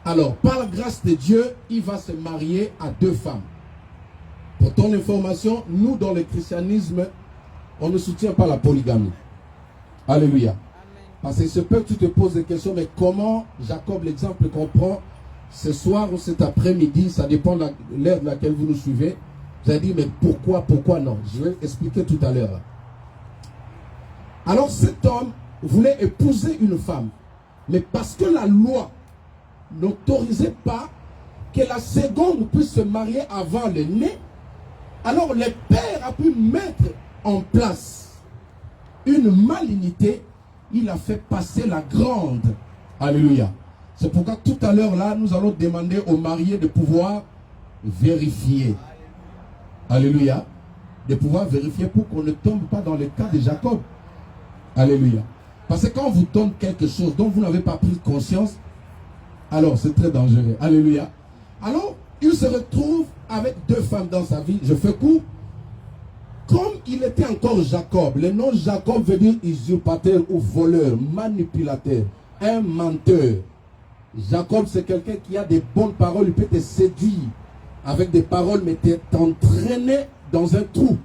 Alors, par la grâce de Dieu, il va se marier à deux femmes. Pour ton information, nous, dans le christianisme, on ne soutient pas la polygamie. Alléluia. Amen. Parce que ce peut que tu te poses des questions, mais comment Jacob, l'exemple qu'on prend, ce soir ou cet après-midi, ça dépend de l'heure de laquelle vous nous suivez, vous allez dire, mais pourquoi non? Je vais expliquer tout à l'heure. Alors cet homme voulait épouser une femme, mais parce que la loi n'autorisait pas que la seconde puisse se marier avant le né, alors le père a pu mettre en place une malignité. Il a fait passer la grande. Alléluia. C'est pourquoi tout à l'heure là, nous allons demander aux mariés de pouvoir vérifier. Alléluia. De pouvoir vérifier pour qu'on ne tombe pas dans le cas de Jacob. Alléluia. Parce que quand on vous donne quelque chose dont vous n'avez pas pris conscience, alors c'est très dangereux. Alléluia. Alors, il se retrouve avec deux femmes dans sa vie. Je fais court. Comme il était encore Jacob, le nom Jacob veut dire usurpateur ou voleur, manipulateur, un menteur. Jacob, c'est quelqu'un qui a des bonnes paroles, il peut te séduire avec des paroles, mais t'entraîner dans un trou.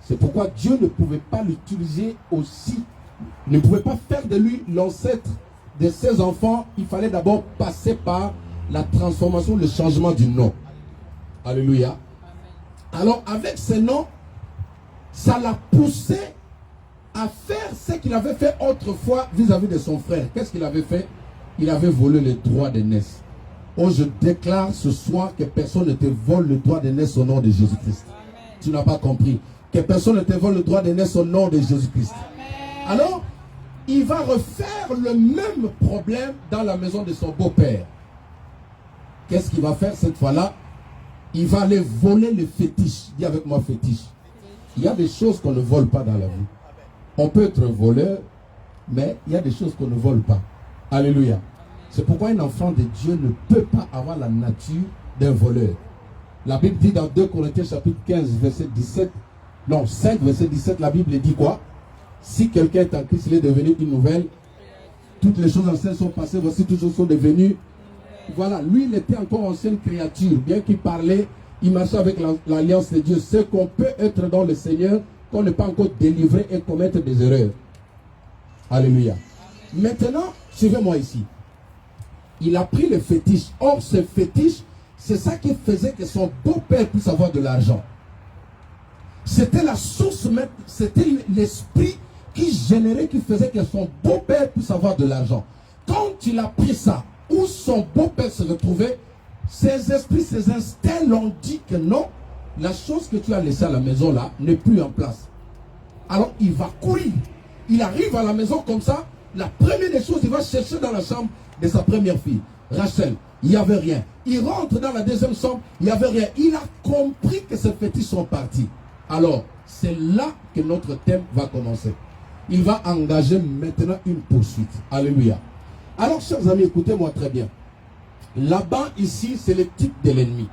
C'est pourquoi Dieu ne pouvait pas l'utiliser aussi, ne pouvait pas faire de lui l'ancêtre de ses enfants. Il fallait d'abord passer par la transformation, le changement du nom. Alléluia. Alors avec ce nom, ça l'a poussé à faire ce qu'il avait fait autrefois vis-à-vis de son frère. Qu'est-ce qu'il avait fait? Il avait volé le droit de naissance. Oh, je déclare ce soir que personne ne te vole le droit de naissance au nom de Jésus-Christ. Tu n'as pas compris. Que personne ne te vole le droit de naissance au nom de Jésus-Christ. Alors, il va refaire le même problème dans la maison de son beau-père. Qu'est-ce qu'il va faire cette fois-là? Il va aller voler le fétiche. Dis avec moi fétiche. Il y a des choses qu'on ne vole pas dans la vie. On peut être voleur, mais il y a des choses qu'on ne vole pas. Alléluia. C'est pourquoi un enfant de Dieu ne peut pas avoir la nature d'un voleur. La Bible dit dans 2 Corinthiens chapitre 15 verset 17, non 5 verset 17, la Bible dit quoi? Si quelqu'un est en Christ, il est devenu une nouvelle. Toutes les choses anciennes sont passées, voici toutes choses sont devenues. Voilà, lui il était encore ancienne créature, bien qu'il parlait, il marchait avec l'alliance de Dieu. C'est qu'on peut être dans le Seigneur, qu'on n'est pas encore délivré et commettre des erreurs. Alléluia. Maintenant, suivez-moi ici. Il a pris le fétiche. Or, ce fétiche, c'est ça qui faisait que son beau-père puisse avoir de l'argent. C'était la source même, c'était l'esprit qui générait, qui faisait que son beau-père puisse avoir de l'argent. Quand il a pris ça, où son beau-père se retrouvait, ses esprits, ses instincts l'ont dit que non, la chose que tu as laissée à la maison là n'est plus en place. Alors il va courir. Il arrive à la maison comme ça. La première des choses, il va chercher dans la chambre de sa première fille, Rachel. Il n'y avait rien. Il rentre dans la deuxième chambre, il n'y avait rien. Il a compris que ces fétiches sont partis. Alors, c'est là que notre thème va commencer. Il va engager maintenant une poursuite. Alléluia. Alors, chers amis, écoutez-moi très bien. Là-bas, ici, c'est le type de l'ennemi.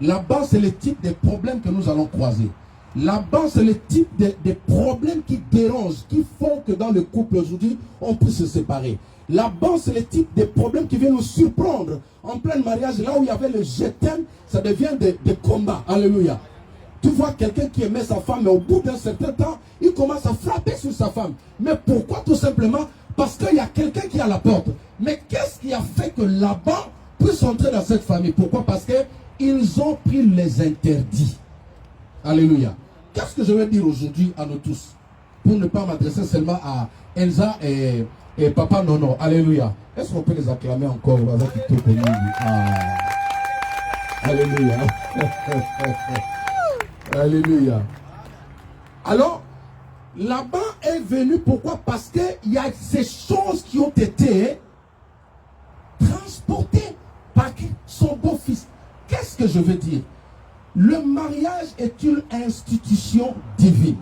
Là-bas, c'est le type des problèmes que nous allons croiser. Là-bas, c'est le type des problèmes qui dérangent, qui font que dans le couple aujourd'hui, on peut se séparer. Là-bas, c'est le type de problèmes qui viennent nous surprendre. En plein mariage, là où il y avait le je t'aime, ça devient des combats. Alléluia. Tu vois quelqu'un qui aimait sa femme, mais au bout d'un certain temps, il commence à frapper sur sa femme. Mais pourquoi? Tout simplement parce qu'il y a quelqu'un qui est à la porte. Mais qu'est-ce qui a fait que là-bas puisse entrer dans cette famille? Pourquoi? Parce qu'ils ont pris les interdits. Alléluia. Qu'est-ce que je vais dire aujourd'hui à nous tous? Pour ne pas m'adresser seulement à Elsa et Papa Nono. Alléluia. Est-ce qu'on peut les acclamer encore avec tout connu? Alléluia. Alléluia. Alors, Laban est venu, pourquoi? Parce qu'il y a ces choses qui ont été transportées par son beau-fils. Qu'est-ce que je veux dire? Le mariage est une institution divine.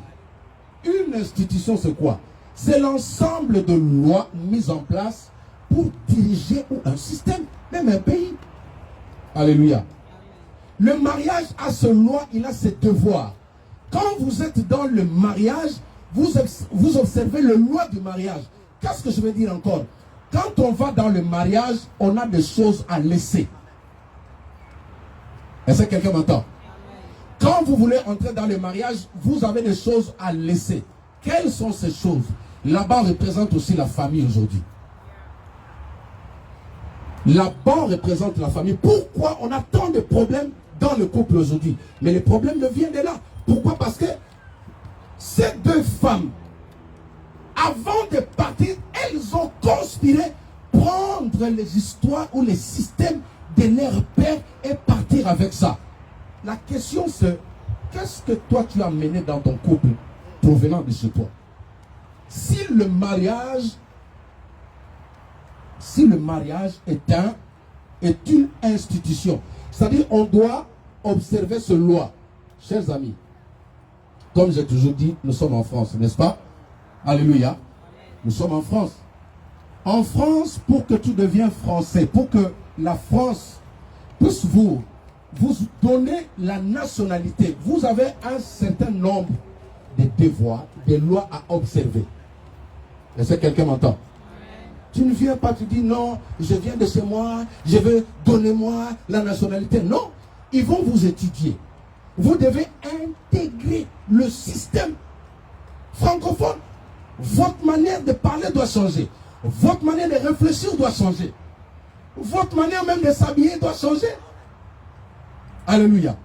Une institution, c'est quoi? C'est l'ensemble de lois mises en place pour diriger un système, même un pays. Alléluia. Le mariage a ses lois, il a ses devoirs. Quand vous êtes dans le mariage, vous observez les lois du mariage. Qu'est-ce que je veux dire encore? Quand on va dans le mariage, on a des choses à laisser. Est-ce que quelqu'un m'entend? Quand vous voulez entrer dans le mariage, vous avez des choses à laisser. Quelles sont ces choses? Là-bas représente aussi la famille aujourd'hui. Là-bas représente la famille. Pourquoi on a tant de problèmes dans le couple aujourd'hui? Mais les problèmes ne viennent de là. Pourquoi? Parce que ces deux femmes, avant de partir, elles ont conspiré prendre les histoires ou les systèmes de leur père et partir avec ça. La question c'est, qu'est-ce que toi tu as mené dans ton couple provenant de chez toi? Si le mariage est une institution, c'est-à-dire on doit observer ce loi. Chers amis, comme j'ai toujours dit, nous sommes en France, n'est-ce pas? Alléluia. Nous sommes en France. En France, pour que tu deviennes français, pour que la France puisse vous donner la nationalité, vous avez un certain nombre de devoirs, de lois à observer. Est-ce que quelqu'un m'entend? Tu ne viens pas, tu dis non, je viens de chez moi, je veux, donnez-moi la nationalité. Non, ils vont vous étudier. Vous devez intégrer le système francophone. Votre manière de parler doit changer. Votre manière de réfléchir doit changer. Votre manière même de s'habiller doit changer. Alléluia.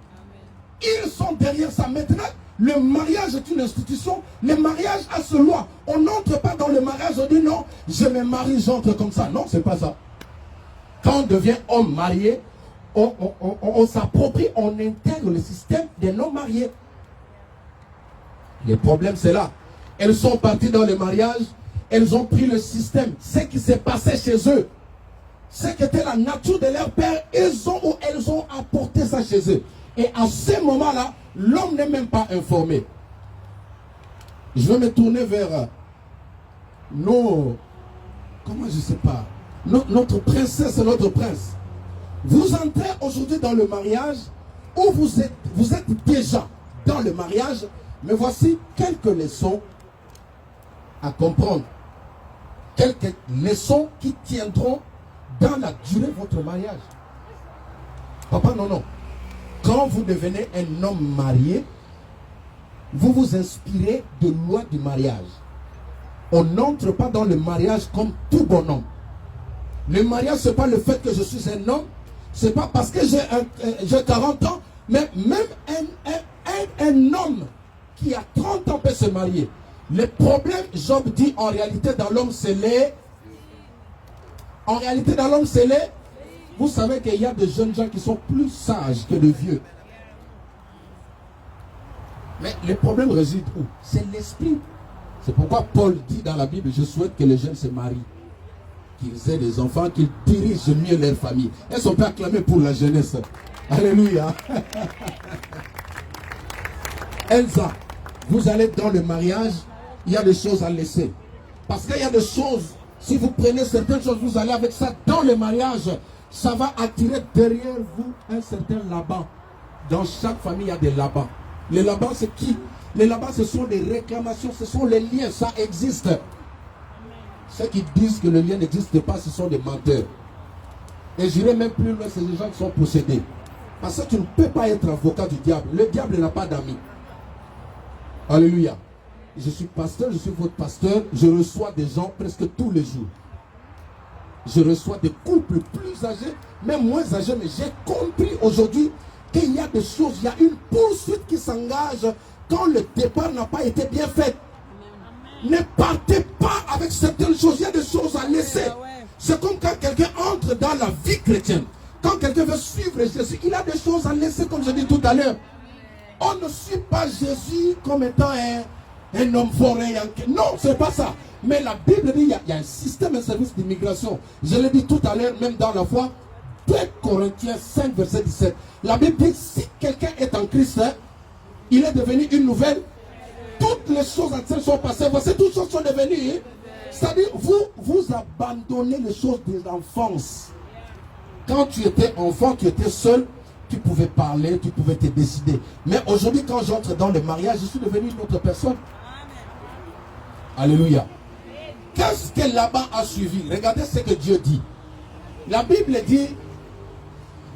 Ils sont derrière ça. Maintenant, le mariage est une institution. Le mariage a ses lois. On n'entre pas dans le mariage, on dit non, je me marie, j'entre comme ça. Non, c'est pas ça. Quand on devient homme marié, on s'approprie, on intègre le système des non-mariés. Le problème, c'est là. Elles sont parties dans le mariage, elles ont pris le système. Ce qui s'est passé chez eux, ce qui était la nature de leur père, elles ont apporté ça chez eux. Et à ce moment-là, l'homme n'est même pas informé. Je vais me tourner vers notre princesse et notre prince. Vous entrez aujourd'hui dans le mariage où vous êtes déjà dans le mariage, mais voici quelques leçons à comprendre. Quelques leçons qui tiendront dans la durée de votre mariage. Papa, non. Quand vous devenez un homme marié, vous vous inspirez de lois du mariage. On n'entre pas dans le mariage comme tout bon homme. Le mariage, ce n'est pas le fait que je suis un homme. Ce n'est pas parce que j'ai 40 ans. Mais même un homme qui a 30 ans peut se marier. Le problème, Job dit, en réalité, dans l'homme, c'est les... En réalité, dans l'homme, c'est les... Vous savez qu'il y a des jeunes gens qui sont plus sages que les vieux. Mais le problème réside où? C'est l'esprit. C'est pourquoi Paul dit dans la Bible, je souhaite que les jeunes se marient, qu'ils aient des enfants, qu'ils dirigent mieux leur famille. Est-ce qu'on peut acclamer pour la jeunesse? Alléluia. Elsa, vous allez dans le mariage, il y a des choses à laisser. Parce qu'il y a des choses, si vous prenez certaines choses, vous allez avec ça dans le mariage, ça va attirer derrière vous un certain Laban. Dans chaque famille, il y a des Labans. Les Labans, c'est qui? Les Labans, ce sont des réclamations, ce sont les liens, ça existe. Ceux qui disent que le lien n'existe pas, ce sont des menteurs. Et j'irai même plus loin, c'est des gens qui sont possédés. Parce que tu ne peux pas être avocat du diable. Le diable n'a pas d'amis. Alléluia. Je suis pasteur, je suis votre pasteur. Je reçois des gens presque tous les jours. Je reçois des couples plus âgés, même moins âgés. Mais j'ai compris aujourd'hui qu'il y a des choses, il y a une poursuite qui s'engage quand le départ n'a pas été bien fait. Ne partez pas avec certaines choses. Il y a des choses à laisser. C'est comme quand quelqu'un entre dans la vie chrétienne. Quand quelqu'un veut suivre Jésus, il a des choses à laisser, comme je dis tout à l'heure. On ne suit pas Jésus comme étant un homme fort. Non, ce n'est pas ça. Mais la Bible dit qu'il y a un système, un service d'immigration. Je l'ai dit tout à l'heure, même dans la foi. 2 Corinthiens 5, verset 17. La Bible dit si quelqu'un est en Christ, il est devenu une nouvelle. Toutes les choses anciennes sont passées. Voici, toutes choses sont devenues. C'est-à-dire, vous abandonnez les choses de l'enfance. Quand tu étais enfant, tu étais seul, tu pouvais parler, tu pouvais te décider. Mais aujourd'hui, quand j'entre dans le mariage, je suis devenu une autre personne. Alléluia. Qu'est-ce que Laban a suivi? Regardez ce que Dieu dit. La Bible dit,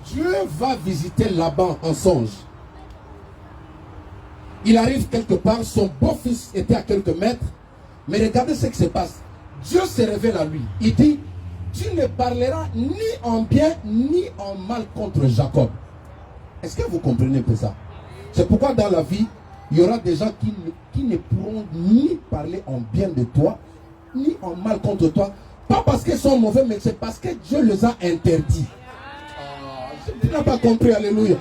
Dieu va visiter Laban en songe. Il arrive quelque part, son beau-fils était à quelques mètres. Mais regardez ce qui se passe. Dieu se révèle à lui. Il dit, tu ne parleras ni en bien ni en mal contre Jacob. Est-ce que vous comprenez un peu ça? C'est pourquoi dans la vie, il y aura des gens qui ne pourront ni parler en bien de toi, ni en mal contre toi. Pas parce qu'ils sont mauvais, mais c'est parce que Dieu les a interdits. Tu n'as pas compris, alléluia.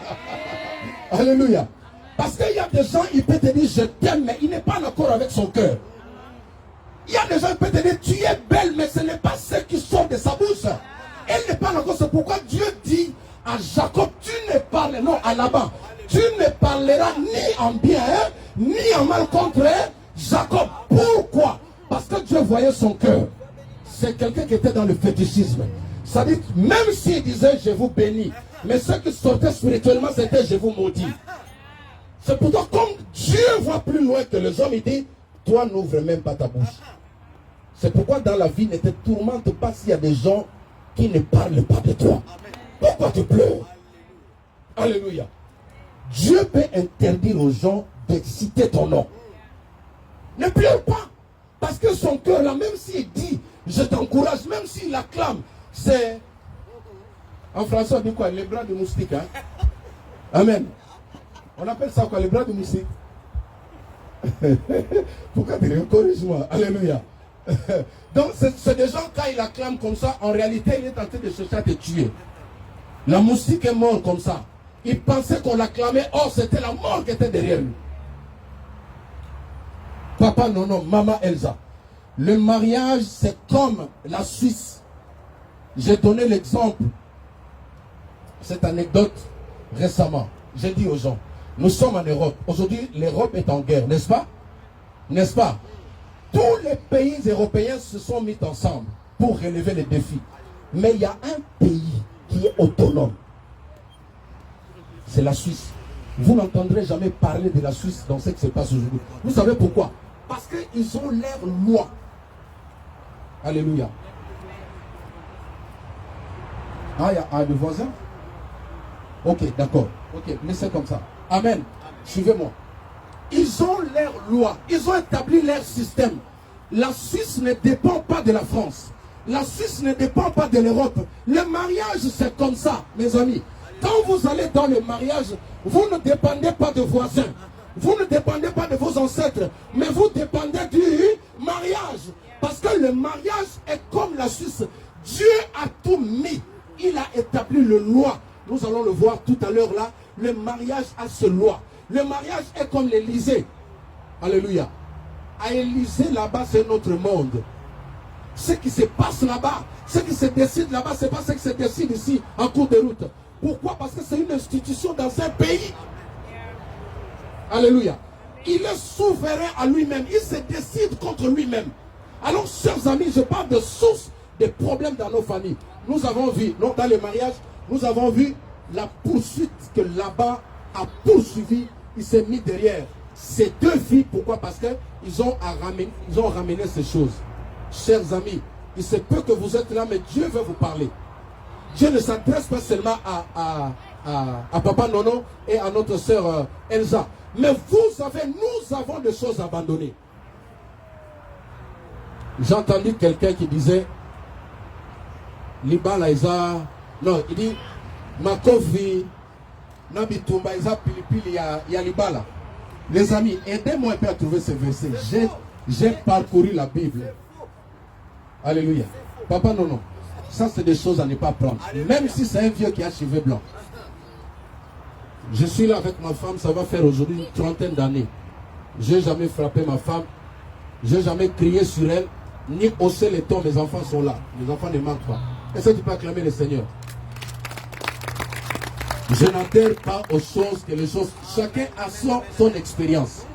Alléluia. Parce qu'il y a des gens, il peut te dire je t'aime, mais il n'est pas en accord avec son cœur. Il y a des gens qui peuvent te dire tu es belle, mais ce n'est pas ce qui sort de sa bouche. Elle n'est pas en accord. C'est pourquoi Dieu dit à Jacob, tu ne parles, non, à Laban, tu ne parleras ni en bien, ni en mal contre Jacob. Pourquoi? Parce que Dieu voyait son cœur. C'est quelqu'un qui était dans le fétichisme. Ça dit, même s'il disait je vous bénis, mais ce qui sortait spirituellement c'était je vous maudis. C'est pourtant comme Dieu voit plus loin que les hommes, il dit, toi n'ouvre même pas ta bouche. C'est pourquoi dans la vie ne te tourmente pas s'il y a des gens qui ne parlent pas de toi. Pourquoi tu pleures? Alléluia. Dieu peut interdire aux gens de citer ton nom. Ne pleure pas. Parce que son cœur là, même s'il dit, je t'encourage, même s'il acclame, c'est... En français on dit quoi? Les bras de moustique. Hein? Amen. On appelle ça quoi? Les bras de moustique. Pourquoi tu dis corrige-moi? Alléluia. Donc c'est des gens, quand il acclame comme ça, en réalité il est en train de chercher à te tuer. La moustique est morte comme ça. Il pensait qu'on l'acclamait, or c'était la mort qui était derrière lui. Papa non, maman Elsa. Le mariage c'est comme la Suisse. J'ai donné l'exemple, cette anecdote récemment. J'ai dit aux gens, nous sommes en Europe. Aujourd'hui, l'Europe est en guerre, n'est-ce pas? N'est-ce pas? Tous les pays européens se sont mis ensemble pour relever les défis. Mais il y a un pays qui est autonome. C'est la Suisse. Vous n'entendrez jamais parler de la Suisse dans ce qui se passe aujourd'hui. Vous savez pourquoi? Parce qu'ils ont leur loi. Alléluia. Ah, il y a des voisins? Ok, d'accord. Ok, mais c'est comme ça. Amen. Suivez-moi. Ils ont leur loi. Ils ont établi leur système. La Suisse ne dépend pas de la France. La Suisse ne dépend pas de l'Europe. Le mariage, c'est comme ça, mes amis. Quand vous allez dans le mariage, vous ne dépendez pas de voisins. Vous ne dépendez pas de vos ancêtres. Mais vous dépendez du mariage. Parce que le mariage est comme la Suisse. Dieu a tout mis. Il a établi le loi. Nous allons le voir tout à l'heure là. Le mariage a ses lois. Le mariage est comme l'Élysée. Alléluia. À Élysée, là-bas, c'est notre monde. Ce qui se passe là-bas, ce qui se décide là-bas, ce n'est pas ce qui se décide ici, en cours de route. Pourquoi? Parce que c'est une institution dans un pays. Alléluia. Il est souverain à lui-même. Il se décide contre lui-même. Alors, chers amis, je parle de source des problèmes dans nos familles. Nous avons vu, non, dans les mariages, nous avons vu la poursuite que là-bas a poursuivi. Il s'est mis derrière ces deux filles. Pourquoi? Parce qu'ils ont ramené ces choses. Chers amis, il se peut que vous êtes là, mais Dieu veut vous parler. Dieu ne s'adresse pas seulement à Papa Nono et à notre sœur Elsa. Mais vous savez, nous avons des choses abandonnées. J'ai entendu quelqu'un qui disait, Liba Laïsa, non, il dit, Makovi, Nabitumba, Isa Pilipili, il y a Libala. Les amis, aidez-moi un peu à trouver ce verset. J'ai parcouru la Bible. Alléluia. Papa, non. Ça, c'est des choses à ne pas prendre. Même si c'est un vieux qui a cheveux blancs. Je suis là avec ma femme, ça va faire aujourd'hui une trentaine d'années. Je n'ai jamais frappé ma femme. Je n'ai jamais crié sur elle, ni haussé les tons. Mes enfants sont là. Mes enfants ne manquent pas. Est-ce que tu peux acclamer le Seigneur? Je n'adhère pas aux choses que les choses... Chacun a son expérience.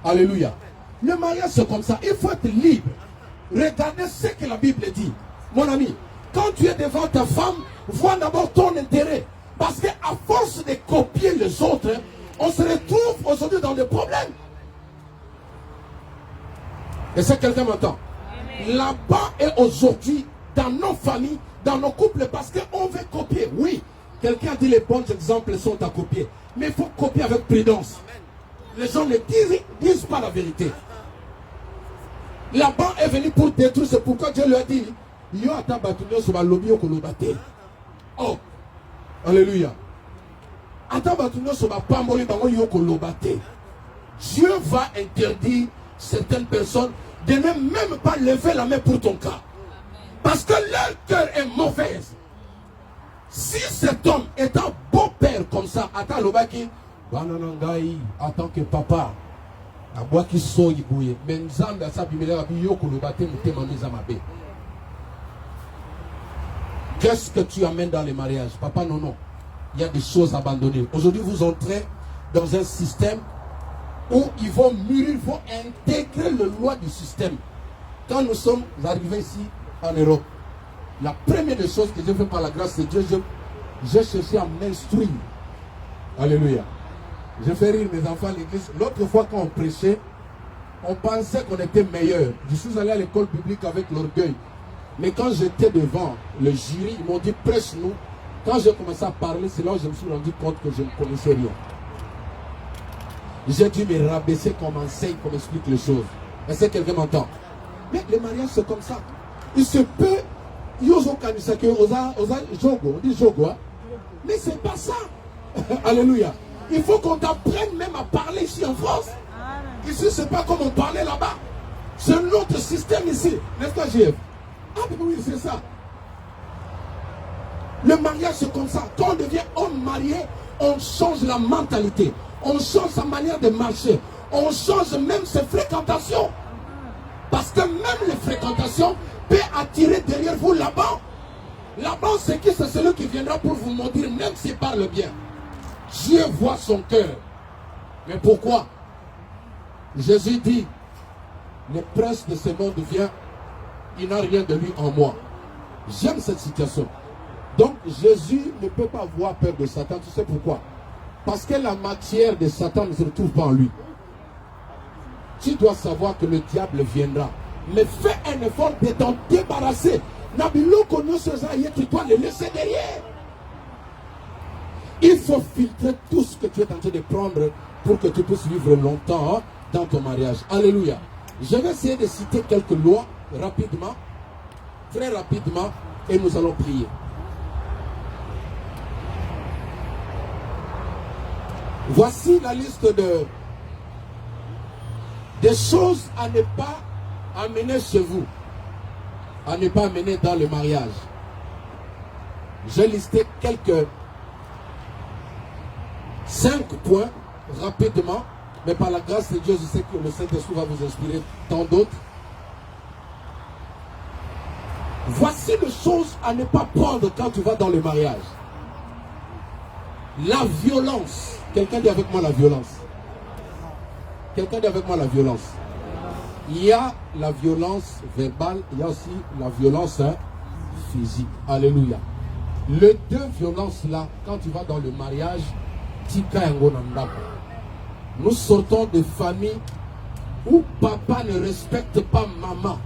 Alléluia. Le mariage, c'est comme ça. Il faut être libre. Regardez ce que la Bible dit. Mon ami, quand tu es devant ta femme, vois d'abord ton intérêt. Parce qu'à force de copier les autres, on se retrouve aujourd'hui dans des problèmes. Est-ce que quelqu'un m'entend? Là-bas et aujourd'hui, dans nos familles, dans nos couples, parce qu'on veut copier. Oui, quelqu'un dit les bons exemples sont à copier. Mais il faut copier avec prudence. Les gens ne disent pas la vérité. Là-bas est venu pour détruire. C'est pourquoi Dieu lui a dit, oh, alléluia. Dieu va interdire certaines personnes de ne même pas lever la main pour ton cas. Parce que leur cœur est mauvaise. Si cet homme est un beau père comme ça, en tant que papa, qu'est-ce que tu amènes dans les mariages? Papa, non, non. Il y a des choses abandonnées. Aujourd'hui, vous entrez dans un système où ils vont mûrir, ils vont intégrer le loi du système. Quand nous sommes arrivés ici en Europe, la première des choses que j'ai fait par la grâce de Dieu, j'ai cherché à m'instruire. Alléluia. Je fais rire mes enfants à l'église. L'autre fois quand on prêchait, on pensait qu'on était meilleur. Je suis allé à l'école biblique avec l'orgueil. Mais quand j'étais devant le jury, ils m'ont dit prêche-nous. Quand j'ai commencé à parler, c'est là où je me suis rendu compte que je ne connaissais rien. J'ai dû me rabaisser qu'on m'enseigne, qu'on m'explique les choses. Est-ce que quelqu'un m'entend? Mais le mariage c'est comme ça. Il se peut, on dit jogo, hein? Mais c'est pas ça. Alléluia. Il faut qu'on t'apprenne même à parler ici en France. Ici, c'est pas comme on parlait là-bas. C'est un autre système ici. N'est-ce pas, JF? Ah, mais oui, c'est ça. Le mariage, c'est comme ça. Quand on devient homme marié, on change la mentalité. On change sa manière de marcher. On change même ses fréquentations. Parce que même les fréquentations peuvent attirer derrière vous là-bas. Là-bas, c'est qui? C'est celui qui viendra pour vous maudire, même s'il parle bien. Dieu voit son cœur. Mais pourquoi? Jésus dit, le prince de ce monde vient, il n'a rien de lui en moi. J'aime cette situation. Donc Jésus ne peut pas avoir peur de Satan. Tu sais pourquoi? Parce que la matière de Satan ne se retrouve pas en lui. Tu dois savoir que le diable viendra. Mais fais un effort de t'en débarrasser. Tu dois le laisser derrière. Il faut filtrer tout ce que tu es en train de prendre pour que tu puisses vivre longtemps dans ton mariage. Alléluia. Je vais essayer de citer quelques lois rapidement, très rapidement, et nous allons prier. Voici la liste des choses à ne pas amener chez vous, à ne pas amener dans le mariage. J'ai listé quelques 5 points rapidement, mais par la grâce de Dieu, je sais que le Saint-Esprit va vous inspirer tant d'autres. Voici les choses à ne pas prendre quand tu vas dans le mariage. La violence. Quelqu'un dit avec moi la violence. Quelqu'un dit avec moi la violence. Il y a la violence verbale, il y a aussi la violence physique. Alléluia. Les deux violences-là, quand tu vas dans le mariage, nous sortons de familles où papa ne respecte pas maman,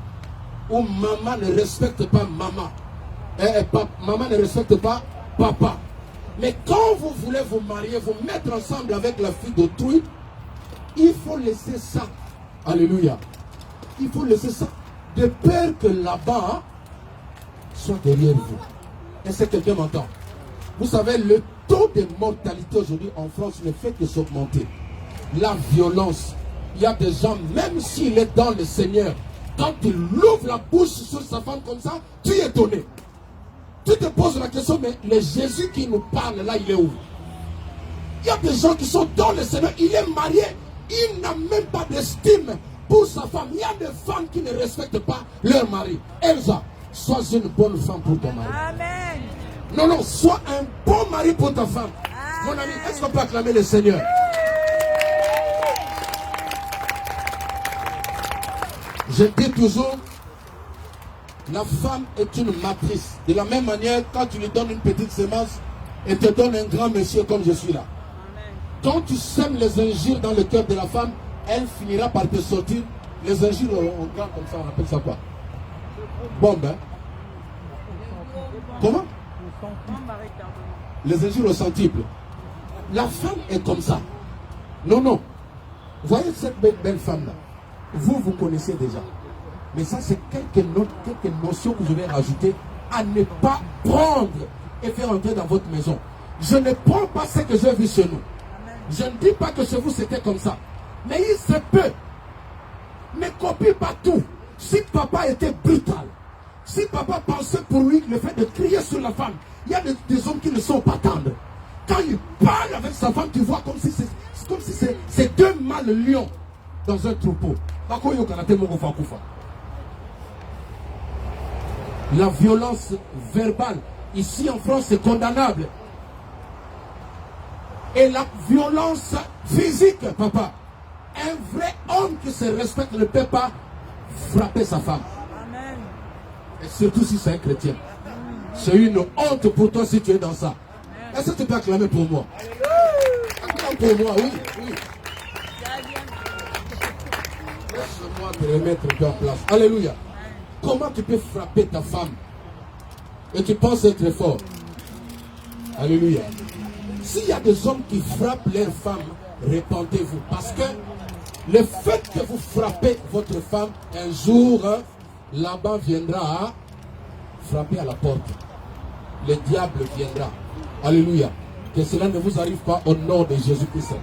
où maman ne respecte pas maman, maman ne respecte pas papa. Mais quand vous voulez vous marier, vous mettre ensemble avec la fille d'autrui, il faut laisser ça. Alléluia. Il faut laisser ça. De peur que là-bas soit derrière vous. Est-ce que quelqu'un m'entend? Vous savez, le taux de mortalité aujourd'hui en France ne fait que s'augmenter. La violence. Il y a des gens, même s'il est dans le Seigneur, quand il ouvre la bouche sur sa femme comme ça, tu es étonné. Tu te poses la question, mais le Jésus qui nous parle là, il est où? Il y a des gens qui sont dans le Seigneur, il est marié, il n'a même pas d'estime pour sa femme. Il y a des femmes qui ne respectent pas leur mari. Elsa, sois une bonne femme pour ton mari. Amen. Non, non, sois un bon mari pour ta femme. Mon ami, est-ce qu'on peut acclamer le Seigneur? Je dis toujours, la femme est une matrice. De la même manière, quand tu lui donnes une petite semence et te donne un grand monsieur comme je suis là. Quand tu sèmes les injures dans le cœur de la femme, elle finira par te sortir. Les injures en grand comme ça, on appelle ça quoi? Bombe, hein? Comment? Les injures au centuple. La femme est comme ça. Non, non. Voyez cette belle femme-là. Vous connaissez déjà. Mais ça, c'est quelques notions que je vais rajouter à ne pas prendre et faire entrer dans votre maison. Je ne prends pas ce que j'ai vu chez nous. Je ne dis pas que chez vous, c'était comme ça. Mais il se peut. Ne copie pas tout. Si papa était brutal, si papa pensait pour lui le fait de crier sur la femme, il y a des hommes qui ne sont pas tendres. Quand il parle avec sa femme, tu vois comme si c'est deux mâles lions dans un troupeau. La violence verbale, ici en France, c'est condamnable. Et la violence physique, papa. Un vrai homme qui se respecte ne peut pas frapper sa femme. Amen. Et surtout si c'est un chrétien. C'est une honte pour toi si tu es dans ça. Est-ce que tu peux acclamer pour moi? Acclame pour moi, oui, oui. Laisse-moi te remettre un peu en place. Alléluia. Comment tu peux frapper ta femme et tu penses être fort? Alléluia. S'il y a des hommes qui frappent leurs femmes, répentez-vous. Parce que le fait que vous frappez votre femme, un jour, là-bas viendra frapper à la porte. Le diable viendra. Alléluia. Que cela ne vous arrive pas au nom de Jésus-Christ.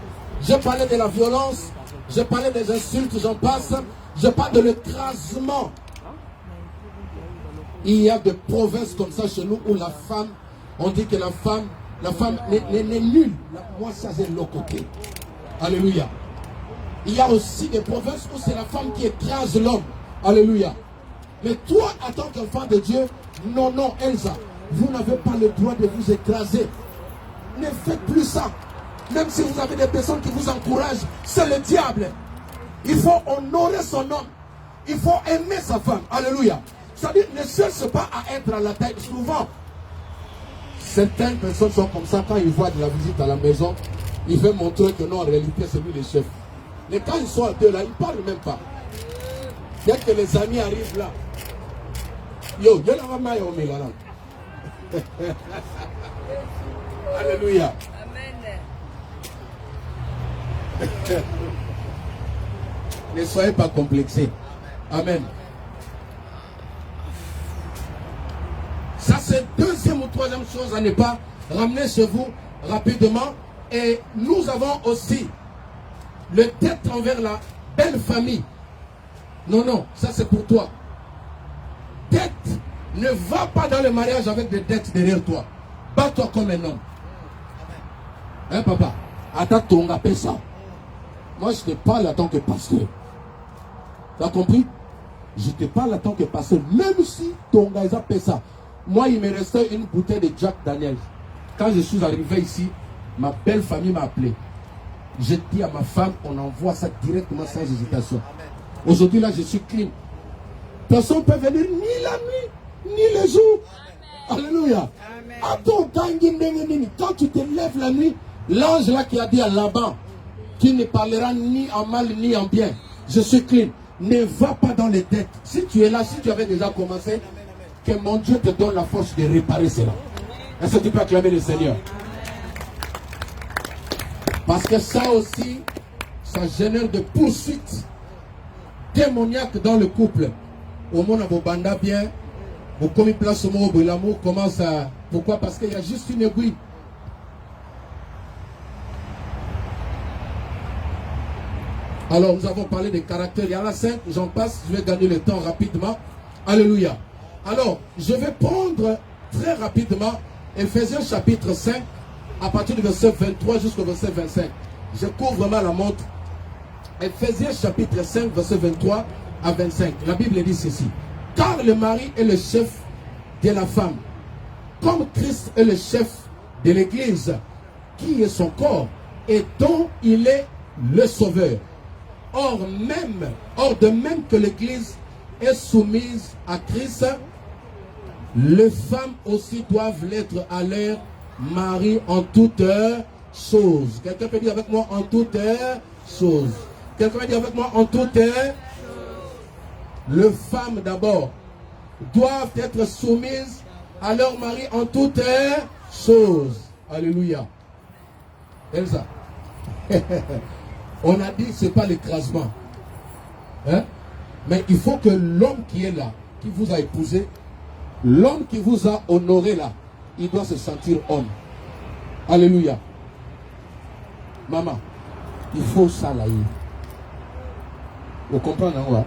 Je parlais de la violence, je parlais des insultes, j'en passe. Je parle de l'écrasement. Il y a des provinces comme ça chez nous où la femme, on dit que la femme n'est nulle. Moi, ça, c'est l'autre côté. Alléluia. Il y a aussi des provinces où c'est la femme qui écrase l'homme. Alléluia. Mais toi, en tant qu'enfant de Dieu, non, non, Elsa, vous n'avez pas le droit de vous écraser. Ne faites plus ça. Même si vous avez des personnes qui vous encouragent, c'est le diable. Il faut honorer son homme. Il faut aimer sa femme. Alléluia. C'est-à-dire, ne cherche pas à être à la tête. Souvent, certaines personnes sont comme ça. Quand ils voient de la visite à la maison, ils veulent montrer que non, en réalité, c'est lui le chef. Mais quand ils sont à deux là, ils ne parlent même pas. Dès que les amis arrivent là, yo, yo la maman yo là. Alléluia. Amen. Ne soyez pas complexés. Amen. Ça, c'est deuxième ou troisième chose à ne pas ramener chez vous rapidement. Et nous avons aussi le dette envers la belle famille. Non, non, ça c'est pour toi. Dette, ne va pas dans le mariage avec des dettes derrière toi. Bats-toi comme un homme. Hein, papa? Attends, ton appelle ça. Moi, je te parle en tant que pasteur. Tu as compris? Je te parle en tant que pasteur. Même si ton gars appelle ça. Moi, il me restait une bouteille de Jack Daniels. Quand je suis arrivé ici, ma belle famille m'a appelé. Je dis à ma femme, on envoie ça directement sans hésitation. Aujourd'hui, là, je suis clean. Personne ne peut venir ni la nuit, ni le jour. Alléluia. Attends, quand tu te lèves la nuit, l'ange là qui a dit à Laban, qui ne parlera ni en mal ni en bien, je suis clean. Ne va pas dans les dettes. Si tu es là, si tu avais déjà commencé, que mon Dieu te donne la force de réparer cela. Est-ce que tu peux acclamer le Seigneur? Parce que ça aussi, ça génère des poursuites démoniaques dans le couple. Au monde, vous bandez bien, vous commis place au mot, l'amour commence à... Pourquoi? Parce qu'il y a juste une aiguille. Alors, nous avons parlé des caractères. Il y en a 5, j'en passe, je vais gagner le temps rapidement. Alléluia. Alors, je vais prendre très rapidement Ephésiens chapitre 5, à partir du verset 23 jusqu'au verset 25. Je cours vraiment la montre. Ephésiens chapitre 5, verset 23 à 25. La Bible dit ceci. Car le mari est le chef de la femme, comme Christ est le chef de l'Église, qui est son corps, et dont il est le sauveur. Or de même que l'Église est soumise à Christ, les femmes aussi doivent l'être à leur mari en toutes choses. Quelqu'un peut dire avec moi en toutes choses. Quelqu'un peut dire avec moi en toutes choses. Les femmes d'abord doivent être soumises à leur mari en toutes choses. Alléluia. Elsa. On a dit que ce n'est pas l'écrasement. Hein? Mais il faut que l'homme qui est là, qui vous a épousé, l'homme qui vous a honoré là, il doit se sentir homme. Alléluia. Maman, il faut ça là. Vous comprenez, hein?